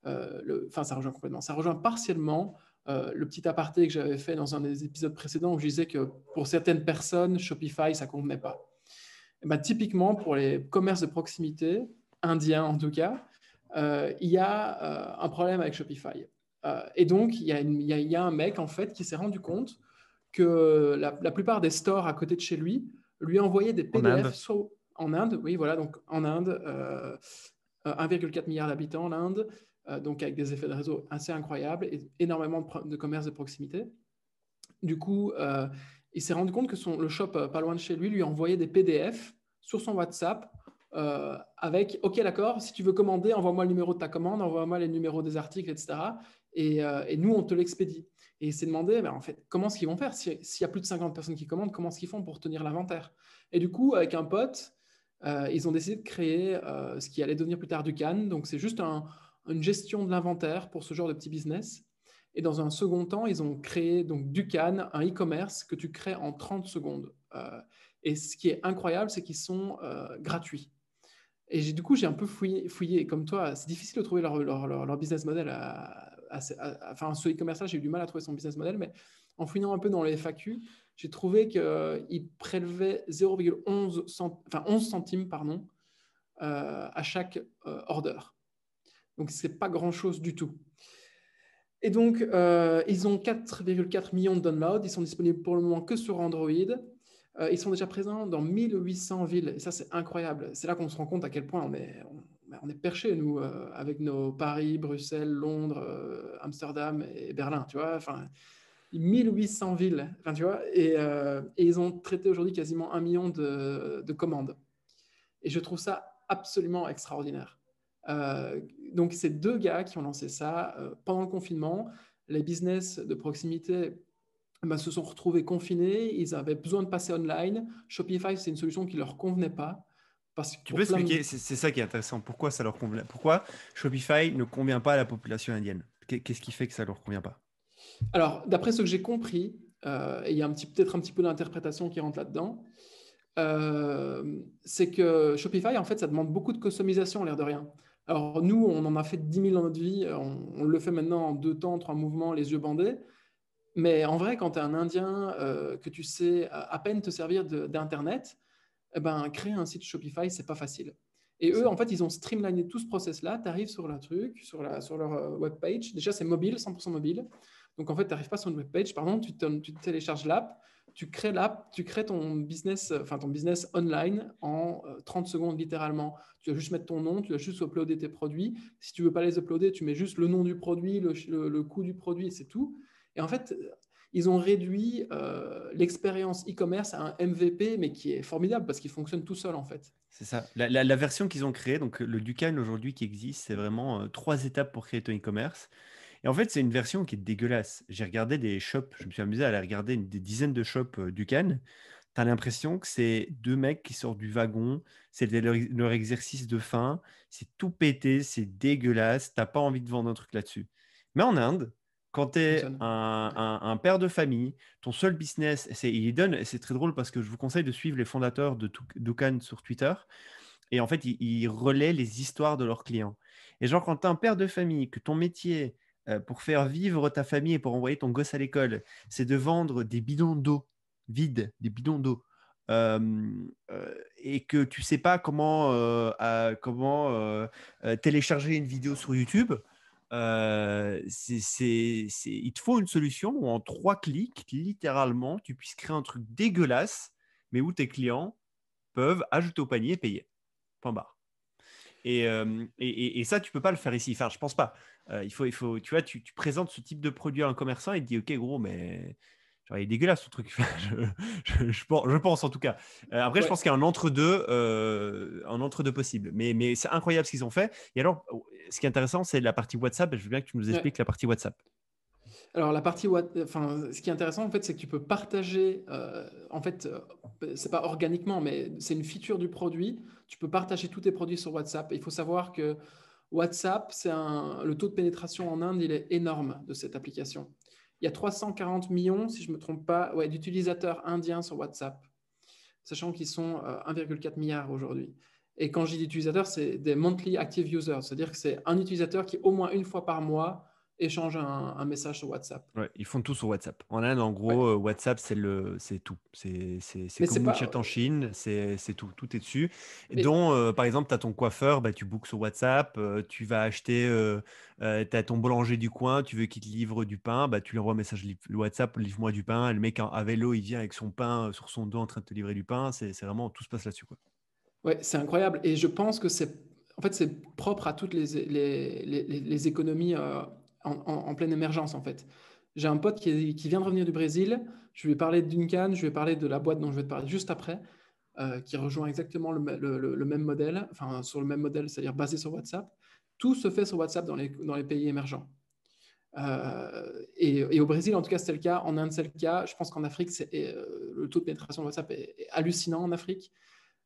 ça rejoint complètement, ça rejoint partiellement le petit aparté que j'avais fait dans un des épisodes précédents où je disais que pour certaines personnes, Shopify, ça ne convenait pas. Et ben, typiquement, pour les commerces de proximité, indiens en tout cas, il y a un problème avec Shopify. Et donc, il y a un mec en fait qui s'est rendu compte que la plupart des stores à côté de chez lui envoyaient des En PDF Inde. soit en Inde, oui, voilà, donc en Inde, 1,4 milliard d'habitants, l'Inde, donc avec des effets de réseau assez incroyables et énormément de commerces de proximité. Du coup, il s'est rendu compte que le shop pas loin de chez lui envoyait des PDF sur son WhatsApp avec OK, d'accord, si tu veux commander, envoie-moi le numéro de ta commande, envoie-moi les numéros des articles, etc. Et nous, on te l'expédie. Et il s'est demandé, en fait, comment est-ce qu'ils vont faire s'il y a plus de 50 personnes qui commandent, comment est-ce qu'ils font pour tenir l'inventaire? Et du coup, avec un pote, ils ont décidé de créer ce qui allait devenir plus tard Ducan. Donc, c'est juste une gestion de l'inventaire pour ce genre de petit business. Et dans un second temps, ils ont créé donc Ducan, un e-commerce que tu crées en 30 secondes. Et ce qui est incroyable, c'est qu'ils sont gratuits. Et du coup, j'ai un peu fouillé. Comme toi, c'est difficile de trouver leur business model. Enfin, ce e-commerce-là, j'ai eu du mal à trouver son business model, mais en fouillant un peu dans les FAQ, j'ai trouvé qu'ils prélevaient 0,11 11 centimes pardon, à chaque order. Donc, ce n'est pas grand-chose du tout. Et donc, ils ont 4,4 millions de downloads. Ils sont disponibles pour le moment que sur Android. Ils sont déjà présents dans 1800 villes. Et ça, c'est incroyable. C'est là qu'on se rend compte à quel point on est perchés, nous, avec nos Paris, Bruxelles, Londres, Amsterdam et Berlin. Tu vois, enfin, 1800 villes. Enfin, tu vois, et ils ont traité aujourd'hui quasiment 1 million de commandes. Et je trouve ça absolument extraordinaire. Donc, c'est deux gars qui ont lancé ça pendant le confinement. Les business de proximité se sont retrouvés confinés. Ils avaient besoin de passer online. Shopify, c'est une solution qui ne leur convenait pas. Parce que Tu peux expliquer, c'est ça qui est intéressant. Pourquoi ça leur convient? Pourquoi Shopify ne convient pas à la population indienne? Qu'est-ce qui fait que ça leur convient pas? Alors, d'après ce que j'ai compris, et il y a peut-être un petit peu d'interprétation qui rentre là-dedans, c'est que Shopify, en fait, ça demande beaucoup de customisation, l'air de rien. Alors, nous, on en a fait 10 000 dans notre vie. On le fait maintenant en 2 temps, 3 mouvements, les yeux bandés. Mais en vrai, quand tu es un Indien, que tu sais à peine te servir d'Internet, eh ben, créer un site Shopify, c'est pas facile. Et eux, en fait, ils ont streamliné tout ce process-là. Tu arrives sur sur leur webpage. Déjà, c'est mobile, 100% mobile. Donc, en fait, tu n'arrives pas sur une webpage, pardon, tu télécharges l'app, tu crées ton business online en 30 secondes littéralement. Tu vas juste mettre ton nom, tu vas juste uploader tes produits. Si tu veux pas les uploader, tu mets juste le nom du produit, le coût du produit, c'est tout. Et en fait, ils ont réduit l'expérience e-commerce à un MVP, mais qui est formidable parce qu'il fonctionne tout seul en fait. C'est ça. La version qu'ils ont créée, donc le Dukan aujourd'hui qui existe, c'est vraiment 3 étapes pour créer ton e-commerce. Et en fait, c'est une version qui est dégueulasse. J'ai regardé des shops, je me suis amusé à aller regarder des dizaines de shops Dukan. Tu as l'impression que c'est 2 mecs qui sortent du wagon, c'est leur exercice de fin, c'est tout pété, c'est dégueulasse, t'as pas envie de vendre un truc là-dessus. Mais en Inde, quand tu es Fonctionne. un père de famille, ton seul business, c'est très drôle parce que je vous conseille de suivre les fondateurs de Dukan sur Twitter. Et en fait, ils relaient les histoires de leurs clients. Et genre, quand tu es un père de famille, que ton métier pour faire vivre ta famille et pour envoyer ton gosse à l'école, c'est de vendre des bidons d'eau vides, des bidons d'eau, et que tu sais pas comment télécharger une vidéo sur YouTube, il te faut une solution où en 3 clics, littéralement, tu puisses créer un truc dégueulasse, mais où tes clients peuvent ajouter au panier et payer. Point barre. Et ça, tu peux pas le faire ici. Enfin, je pense pas. Tu vois, tu présentes ce type de produit à un commerçant et il te dit, OK, gros, mais genre, il est dégueulasse ce truc. Je pense en tout cas. Après, je Ouais. pense qu'il y a un entre-deux possible. Mais c'est incroyable ce qu'ils ont fait. Et alors, ce qui est intéressant, c'est la partie WhatsApp. Je veux bien que tu nous Ouais. expliques la partie WhatsApp. Alors la partie enfin, ce qui est intéressant en fait, c'est que tu peux partager. En fait, c'est pas organiquement, mais c'est une feature du produit. Tu peux partager tous tes produits sur WhatsApp. Et il faut savoir que WhatsApp, le taux de pénétration en Inde, il est énorme de cette application. Il y a 340 millions, si je me trompe pas, ouais, d'utilisateurs indiens sur WhatsApp, sachant qu'ils sont 1,4 milliard aujourd'hui. Et quand je dis utilisateurs, c'est des monthly active users, c'est-à-dire que c'est un utilisateur qui au moins une fois par mois échange un message sur WhatsApp. Ouais, ils font tout sur WhatsApp. En Inde, en Ouais. gros, WhatsApp, c'est tout. C'est Mais comme c'est pas. WeChat en Chine, c'est tout. Tout est dessus. Et Mais, dont, par exemple, tu as ton coiffeur, bah, tu bookes sur WhatsApp. Tu vas acheter, tu as ton boulanger du coin, tu veux qu'il te livre du pain, bah, tu lui envoies un message WhatsApp, livre-moi du pain. Et le mec à vélo, il vient avec son pain sur son dos en train de te livrer du pain. C'est vraiment, tout se passe là-dessus, quoi. ouais, c'est incroyable. Et je pense que en fait, c'est propre à toutes les économies en pleine émergence, en fait. J'ai un pote qui vient de revenir du Brésil. Je lui ai parlé d'une canne, je lui ai parlé de la boîte dont je vais te parler juste après, qui rejoint exactement le même modèle, enfin, sur le même modèle, c'est-à-dire basé sur WhatsApp. Tout se fait sur WhatsApp dans les pays émergents. Et au Brésil, en tout cas, c'est le cas. En Inde, c'est le cas. Je pense qu'en Afrique, le taux de pénétration de WhatsApp est hallucinant en Afrique.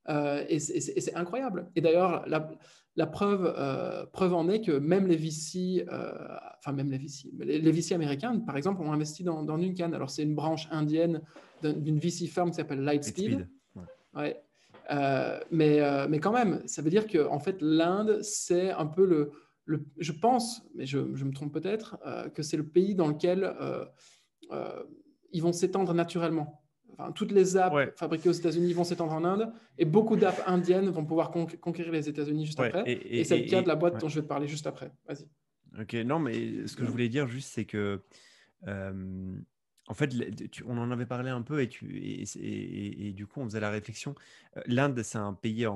Et c'est incroyable. Et d'ailleurs, la preuve en est que même les VC, enfin même les VC américains, par exemple, ont investi dans Duncan. Alors c'est une branche indienne d'une VC firm qui s'appelle Lightspeed. Ouais. Ouais. Mais quand même, ça veut dire que en fait, l'Inde, c'est un peu je pense, mais je me trompe peut-être, que c'est le pays dans lequel ils vont s'étendre naturellement. Enfin, toutes les apps Ouais. fabriquées aux États-Unis vont s'étendre en Inde et beaucoup d'apps indiennes vont pouvoir conquérir les États-Unis juste Ouais. après. Et c'est le cas de la boîte Ouais. dont je vais te parler juste après. Vas-y. Ok, non, mais ce que je voulais dire juste, c'est que en fait, on en avait parlé un peu et du coup, on faisait la réflexion. L'Inde, c'est un pays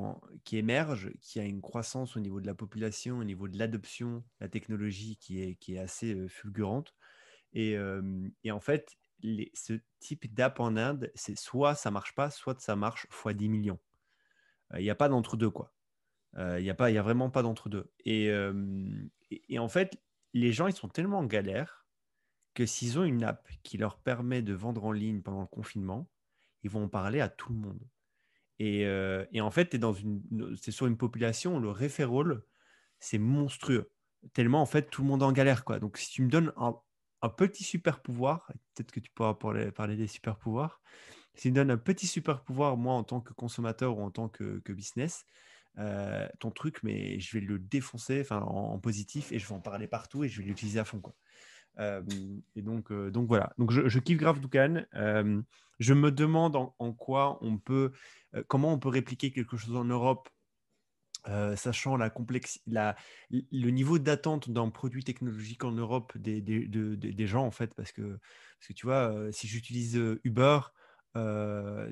qui émerge, qui a une croissance au niveau de la population, au niveau de l'adoption, de la technologie qui est assez fulgurante. Et en fait, ce type d'app en Inde, c'est soit ça marche pas, soit ça marche fois 10 millions. Il n'y a pas d'entre-deux, quoi. Il y a vraiment pas d'entre-deux. Et en fait, les gens, ils sont tellement en galère que s'ils ont une app qui leur permet de vendre en ligne pendant le confinement, ils vont en parler à tout le monde. Et en fait, c'est sur une population où le referral, c'est monstrueux. Tellement, en fait, tout le monde est en galère, quoi. Donc, si tu me donnes un petit super pouvoir, peut-être que tu pourras parler des super pouvoirs, si tu me donnes un petit super pouvoir, moi, en tant que consommateur ou en tant que business, ton truc, mais je vais le défoncer en positif et je vais en parler partout et je vais l'utiliser à fond, quoi. Donc voilà. Donc je kiffe grave Doucan. Je me demande en quoi comment on peut répliquer quelque chose en Europe, sachant le niveau d'attente d'un produit technologique en Europe des gens, en fait, parce que tu vois, si j'utilise Uber,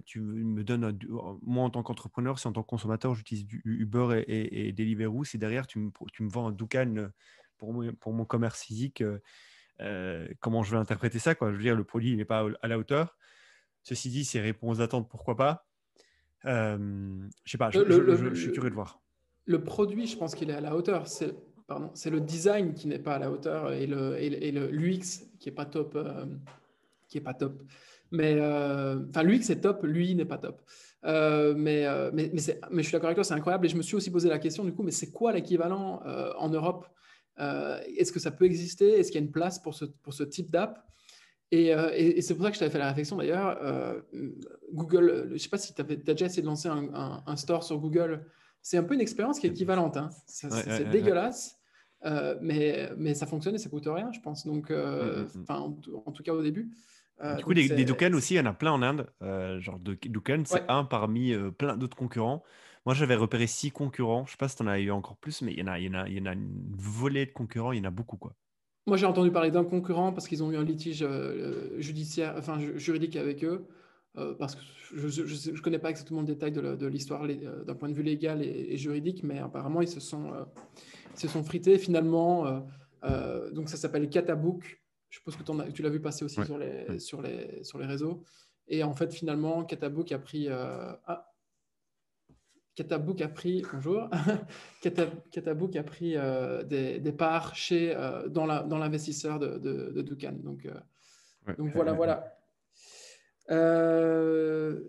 tu me donnes moi en tant qu'entrepreneur, si en tant que consommateur j'utilise Uber et Deliveroo, si derrière tu me vends un Doucan pour mon commerce physique, comment je vais interpréter ça, quoi. Je veux dire, le produit n'est pas à la hauteur. Ceci dit, s'il répond aux attentes, pourquoi pas. Je sais pas, je suis curieux de voir. Le produit, je pense qu'il est à la hauteur. C'est le design qui n'est pas à la hauteur et l'UX qui est pas top. Qui est pas top. Mais enfin, l'UX est top, lui n'est pas top. Mais je suis d'accord avec toi, c'est incroyable. Et je me suis aussi posé la question du coup, mais c'est quoi l'équivalent en Europe? Est-ce que ça peut exister? Est-ce qu'il y a une place pour ce type d'app? Et c'est pour ça que je t'avais fait la réflexion d'ailleurs. Google, je ne sais pas si tu as déjà essayé de lancer un store sur Google. C'est un peu une expérience qui est équivalente. Hein. C'est dégueulasse, mais ça fonctionne et ça coûte rien, je pense. Donc, en tout cas au début. Du coup, des Dukan aussi, il y en a plein en Inde. Genre de Dukan, c'est un parmi plein d'autres concurrents. Moi, j'avais repéré 6 concurrents. Je ne sais pas si tu en as eu encore plus, mais il y en a une volée de concurrents. Il y en a beaucoup, quoi. Moi, j'ai entendu parler d'un concurrent parce qu'ils ont eu un litige juridique avec eux. Parce que je ne connais pas exactement le détail de l'histoire d'un point de vue légal et juridique, mais apparemment, ils se sont frités finalement. Donc, ça s'appelle Catabook. Je suppose que tu l'as vu passer aussi sur les réseaux. Et en fait, finalement, Catabook a pris... Catabook a pris, bonjour, Catabook a pris des parts dans l'investisseur de Dukan. Donc voilà.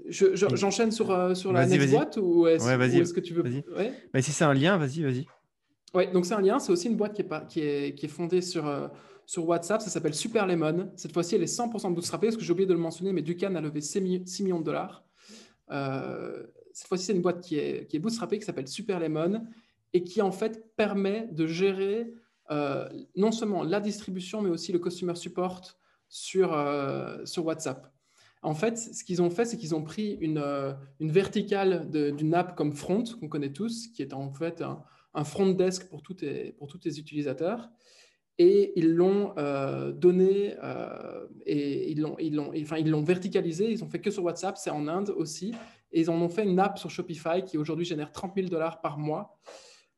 J'enchaîne sur la next boîte ou est-ce que tu veux... Ouais. Si c'est un lien, vas-y. Ouais, donc c'est un lien, c'est aussi une boîte qui est fondée sur WhatsApp, ça s'appelle Super Lemon. Cette fois-ci, elle est 100% bootstrappée, parce que j'ai oublié de le mentionner, mais Dukan a levé 6 millions de dollars. Cette fois-ci, c'est une boîte qui est bootstrappée, qui s'appelle Super Lemon, et qui en fait permet de gérer non seulement la distribution, mais aussi le customer support sur WhatsApp. En fait, ce qu'ils ont fait, c'est qu'ils ont pris une verticale d'une app comme Front, qu'on connaît tous, qui est en fait un front desk pour tous tes utilisateurs. Et ils l'ont donné et ils l'ont verticalisé. Ils ont fait que sur WhatsApp, c'est en Inde aussi. Et ils en ont fait une app sur Shopify qui aujourd'hui génère 30 000 $ par mois.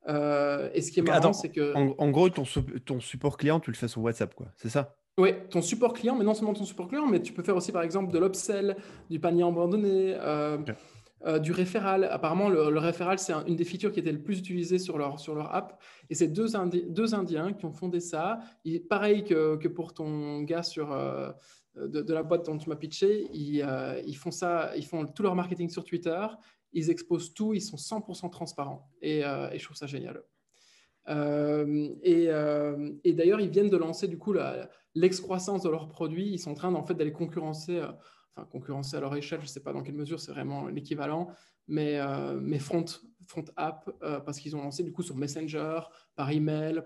Et ce qui est marrant, c'est que... En gros, ton support client, tu le fais sur WhatsApp, quoi. C'est ça? Oui, ton support client, mais non seulement ton support client, mais tu peux faire aussi par exemple de l'upsell, du panier abandonné, du référal. Apparemment, le référal, c'est une des features qui était le plus utilisée sur leur app. Et c'est deux Indiens qui ont fondé ça. Pareil que pour ton gars de la boîte dont tu m'as pitché, ils font ça, ils font tout leur marketing sur Twitter, ils exposent tout, ils sont 100% transparents. Et je trouve ça génial. Et d'ailleurs, ils viennent de lancer du coup l'excroissance de leurs produits. Ils sont en train d'aller concurrencer à leur échelle. Je ne sais pas dans quelle mesure c'est vraiment l'équivalent, mais front app parce qu'ils ont lancé du coup sur Messenger, par email,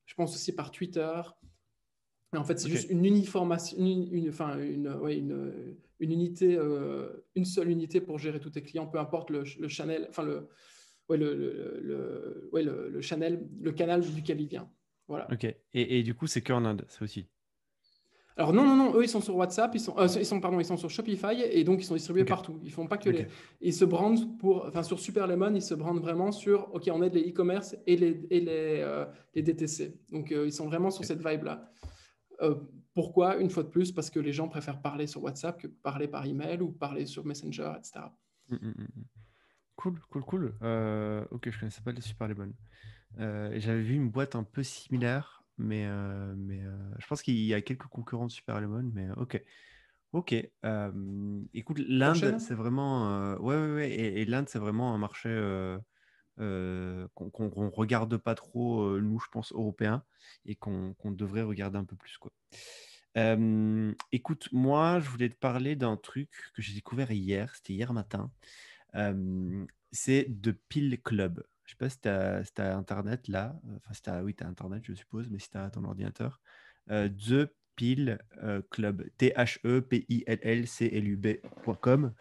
je pense aussi par Twitter. Et en fait, c'est juste une uniformation, une unité, une seule unité pour gérer tous tes clients, peu importe le channel, le channel, le canal duquel il vient. Voilà. Ok. Et du coup, c'est qu'en Inde, ça aussi. Alors non, eux ils sont sur WhatsApp, ils sont sur Shopify et donc ils sont distribués partout. Ils font pas que ils se brandent sur Super Lemon, ils se brandent vraiment sur on aide les e-commerce et les DTC. Donc ils sont vraiment sur cette vibe là. Pourquoi? Une fois de plus, parce que les gens préfèrent parler sur WhatsApp que parler par email ou parler sur Messenger, etc. Cool. Ok, je connaissais pas les Super Lemon. J'avais vu une boîte un peu similaire, mais je pense qu'il y a quelques concurrents de Super Lemon, mais ok. Écoute, l'Inde, c'est vraiment... ouais. Et l'Inde, c'est vraiment un marché qu'on regarde pas trop, nous, je pense, européens, et qu'on devrait regarder un peu plus, quoi. Écoute, moi, je voulais te parler d'un truc que j'ai découvert hier, c'était hier matin. C'est The Pill Club. Je sais pas si tu as Internet là. Enfin, oui, tu as Internet, je suppose, mais si tu as ton ordinateur. The Pill Club. THEPILLCLUB.com.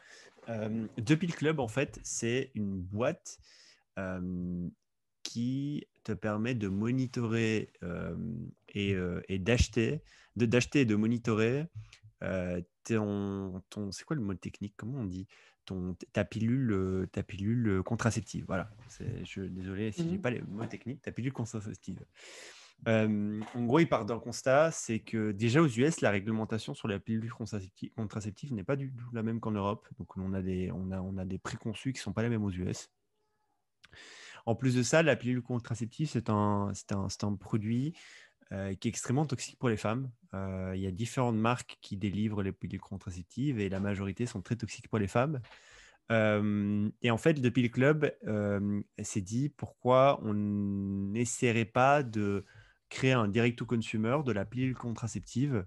The Pill Club, en fait, c'est une boîte qui te permet de monitorer et d'acheter et de monitorer c'est quoi le mot technique? Comment on dit? Ta pilule contraceptive. Voilà. Désolé si j'ai pas les mots techniques. Ta pilule contraceptive. En gros, il part d'un constat, c'est que déjà aux US, la réglementation sur la pilule contraceptive n'est pas du tout la même qu'en Europe. Donc, on a des préconçus qui ne sont pas les mêmes aux US. En plus de ça, la pilule contraceptive, c'est un produit qui est extrêmement toxique pour les femmes. Il y a différentes marques qui délivrent les pilules contraceptives et la majorité sont très toxiques pour les femmes. Et en fait, le Pill Club s'est dit pourquoi on n'essaierait pas de créer un direct-to-consumer de la pilule contraceptive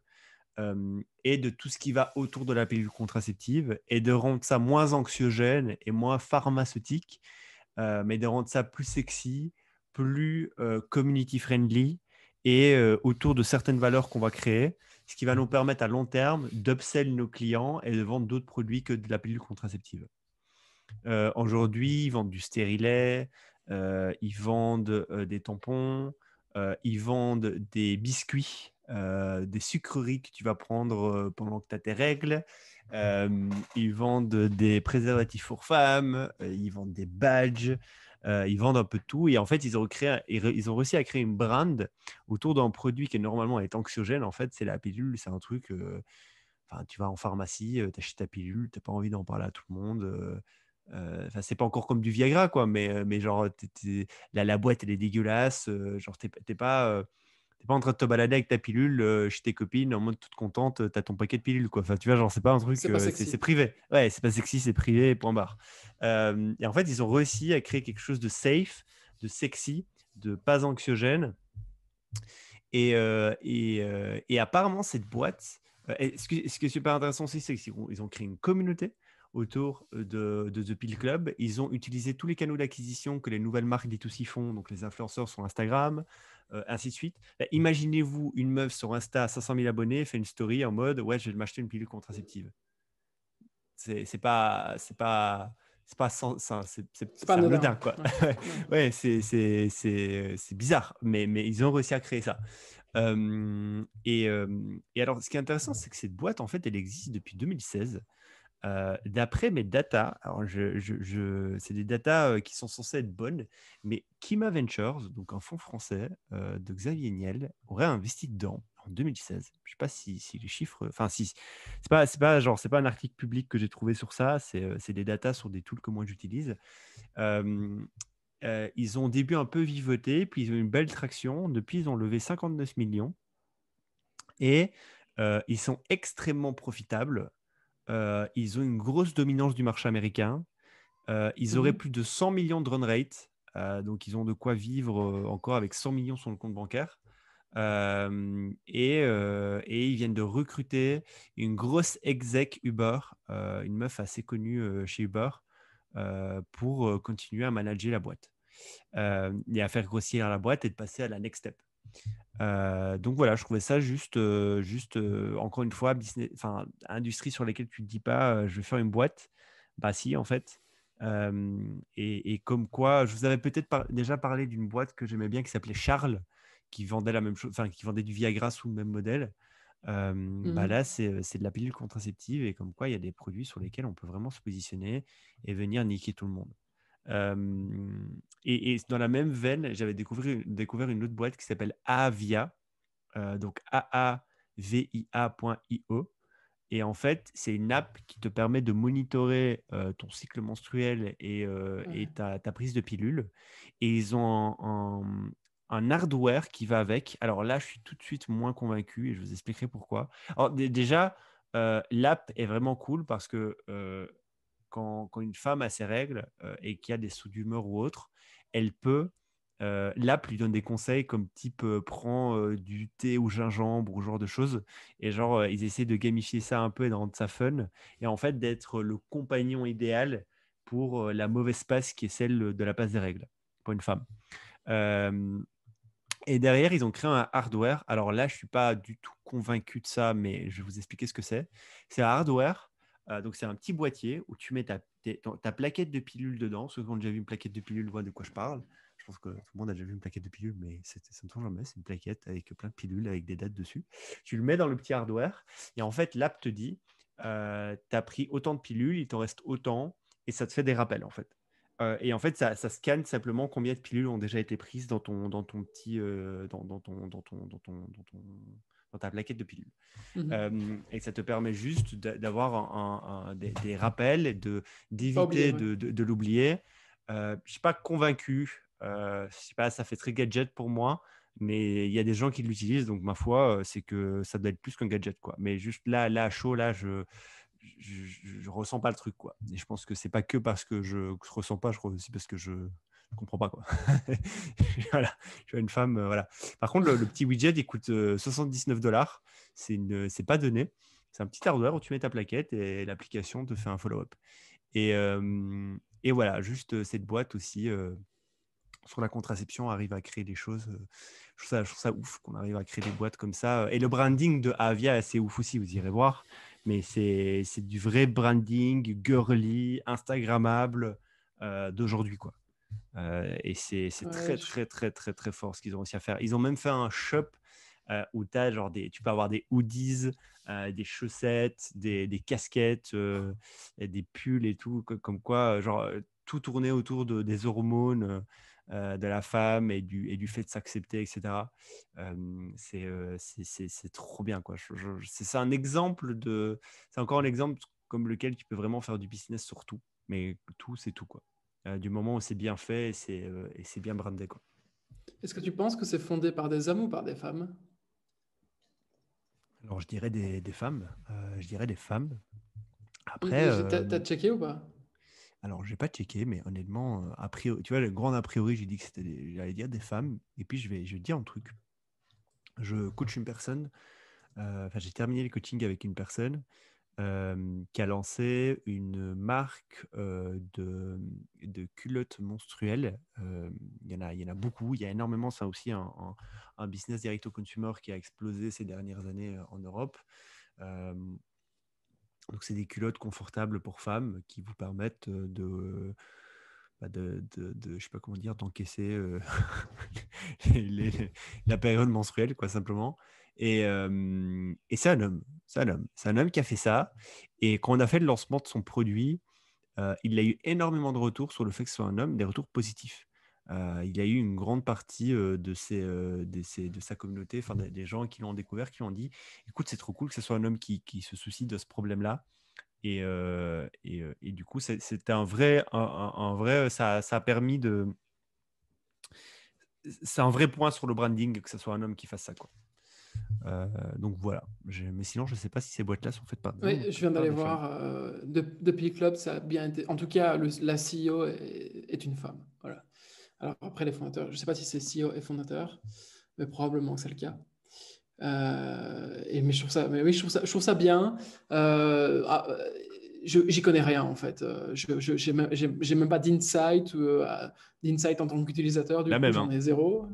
et de tout ce qui va autour de la pilule contraceptive et de rendre ça moins anxiogène et moins pharmaceutique, mais de rendre ça plus sexy, plus community friendly et autour de certaines valeurs qu'on va créer, ce qui va nous permettre à long terme d'upsell nos clients et de vendre d'autres produits que de la pilule contraceptive. Aujourd'hui, ils vendent du stérilet, ils vendent des tampons, ils vendent des biscuits, des sucreries que tu vas prendre pendant que tu as tes règles. Ils vendent des préservatifs pour femmes, ils vendent des badges, ils vendent un peu de tout. Et en fait, ils ont réussi à créer une brand autour d'un produit qui normalement est anxiogène. En fait, c'est la pilule, c'est un truc. Enfin, tu vas en pharmacie, tu achètes ta pilule, tu n'as pas envie d'en parler à tout le monde. Enfin, c'est pas encore comme du Viagra, quoi, mais genre, la boîte, elle est dégueulasse. Genre, t'es pas en train de te balader avec ta pilule chez tes copines en mode toute contente, t'as ton paquet de pilules, quoi. Enfin, tu vois, genre, c'est pas un truc, C'est pas sexy. c'est privé. Ouais, c'est pas sexy, c'est privé, point barre. Et en fait, ils ont réussi à créer quelque chose de safe, de sexy, de pas anxiogène. Et apparemment, cette boîte, ce qui est super intéressant aussi, c'est qu'ils ont créé une communauté autour de The Pill Club. Ils ont utilisé tous les canaux d'acquisition que les nouvelles marques D2C font, donc les influenceurs sur Instagram, ainsi de suite. Bah, imaginez-vous une meuf sur Insta à 500 000 abonnés fait une story en mode ouais, je vais m'acheter une pilule contraceptive. C'est pas anodin, anodin. quoi. Ouais. Ouais, c'est bizarre, mais ils ont réussi à créer ça. Et alors, ce qui est intéressant, c'est que cette boîte, en fait, elle existe depuis 2016. D'après mes datas, alors c'est des datas qui sont censées être bonnes, mais Kima Ventures, donc un fonds français de Xavier Niel, aurait investi dedans en 2016. Je ne sais pas si les chiffres, enfin si, c'est pas un article public que j'ai trouvé sur ça, c'est des datas sur des tools que moi j'utilise. Ils ont au début un peu vivoté, puis ils ont eu une belle traction. Depuis, ils ont levé 59 millions et ils sont extrêmement profitables. Ils ont une grosse dominance du marché américain. Ils auraient plus de 100 millions de run rate. Donc, ils ont de quoi vivre encore avec 100 millions sur le compte bancaire. Et ils viennent de recruter une grosse exec Uber, une meuf assez connue chez Uber, pour continuer à manager la boîte et à faire grossir la boîte et de passer à la next step. Donc voilà, je trouvais ça juste encore une fois, industrie sur laquelle tu ne te dis pas je vais faire une boîte. Bah si, en fait. Et comme quoi, je vous avais peut-être déjà parlé d'une boîte que j'aimais bien qui s'appelait Charles, qui vendait la même chose, enfin qui vendait du Viagra sous le même modèle. Bah là, c'est de la pilule contraceptive et comme quoi il y a des produits sur lesquels on peut vraiment se positionner et venir niquer tout le monde. Et dans la même veine, j'avais découvert une autre boîte qui s'appelle Aavia, donc aavia.io. Et en fait, c'est une app qui te permet de monitorer ton cycle menstruel et ta prise de pilule. Et ils ont un hardware qui va avec. Alors là, je suis tout de suite moins convaincu et je vous expliquerai pourquoi. Alors déjà, l'app est vraiment cool parce que quand une femme a ses règles et qu'il y a des sauts d'humeur ou autre, elle peut, l'app lui donne des conseils comme type prends du thé au gingembre ou ce genre de choses. Et genre, ils essaient de gamifier ça un peu et de rendre ça fun. Et en fait, d'être le compagnon idéal pour la mauvaise passe qui est celle de la passe des règles pour une femme. Et derrière, ils ont créé un hardware. Alors là, je ne suis pas du tout convaincu de ça, mais je vais vous expliquer ce que c'est. C'est un hardware. Donc, c'est un petit boîtier où tu mets ta plaquette de pilules dedans. Ceux qui ont déjà vu une plaquette de pilules voient de quoi je parle. Je pense que tout le monde a déjà vu une plaquette de pilules, mais ça ne tombe jamais. C'est une plaquette avec plein de pilules, avec des dates dessus. Tu le mets dans le petit hardware. Et en fait, l'app te dit, tu as pris autant de pilules, il t'en reste autant. Et ça te fait des rappels, en fait. Et en fait, ça scanne simplement combien de pilules ont déjà été prises dans dans ta plaquette de pilules. Et ça te permet juste d'avoir des rappels et Pas oublier, d'éviter ouais. de l'oublier. Je ne suis pas convaincu. Je sais pas, ça fait très gadget pour moi, mais il y a des gens qui l'utilisent, donc ma foi, c'est que ça doit être plus qu'un gadget, quoi. Mais juste là à chaud, là, je ressens pas le truc, quoi. Et je pense que c'est pas que parce que je ressens pas, je crois aussi parce que je comprends pas, quoi. Voilà, je suis une femme, voilà. Par contre, le petit widget, il coûte $79. C'est pas donné. C'est un petit hardware où tu mets ta plaquette et l'application te fait un follow-up. Et voilà, juste cette boîte aussi sur la contraception arrive à créer des choses. Je trouve ça ouf qu'on arrive à créer des boîtes comme ça. Et le branding de Avia est assez ouf aussi, vous irez voir. Mais c'est du vrai branding girly, Instagrammable d'aujourd'hui, quoi. Et c'est Ouais, très, très, très, très, très fort ce qu'ils ont réussi à faire. Ils ont même fait un shop où tu peux avoir des hoodies, des chaussettes, des casquettes, et des pulls et tout, comme quoi, tout tourné autour des hormones de la femme et du fait de s'accepter, etc. C'est trop bien, quoi. C'est un exemple c'est encore un exemple comme lequel tu peux vraiment faire du business sur tout. Mais tout, c'est tout, quoi. Du moment où c'est bien fait et c'est bien brandé, quoi. est-ce que tu penses que c'est fondé par des hommes ou par des femmes? Alors, je dirais des femmes. Je dirais des femmes. Après, T'as checké ou pas? alors, j'ai pas checké, mais honnêtement, a priori, tu vois, le grand a priori, j'ai dit que j'allais dire des femmes. Et puis, je vais te dire un truc. Je coach une personne. Enfin, j'ai terminé le coaching avec une personne qui a lancé une marque de culottes menstruelles. Il y en a beaucoup. Il y a énormément. C'est aussi un business direct au consumer qui a explosé ces dernières années en Europe. Euh, donc, c'est des culottes confortables pour femmes qui vous permettent je sais pas comment dire, d'encaisser la période menstruelle, quoi, simplement. Et c'est un homme. C'est un homme. C'est un homme qui a fait ça. Et quand on a fait le lancement de son produit, il a eu énormément de retours sur le fait que ce soit un homme, des retours positifs. Il a eu une grande partie de sa communauté, enfin des gens qui l'ont découvert, qui l'ont dit, écoute, c'est trop cool que ce soit un homme qui se soucie de ce problème-là. Et du coup, c'était un vrai, ça a permis de. C'est un vrai point sur le branding que ce soit un homme qui fasse ça, quoi. Donc voilà. Mais sinon, je ne sais pas si ces boîtes-là sont faites par des hommes Oui, ou je viens par d'aller des femmes. voir. Depuis le club, ça a bien été. En tout cas, la CEO est une femme. Voilà. Alors après, les fondateurs, je ne sais pas si c'est CEO et fondateur, mais probablement que c'est le cas. Mais mais oui, je trouve ça bien. J'y connais rien en fait. J'ai même pas d'insight en tant qu'utilisateur. Du La coup, même, j'en hein. ai zéro.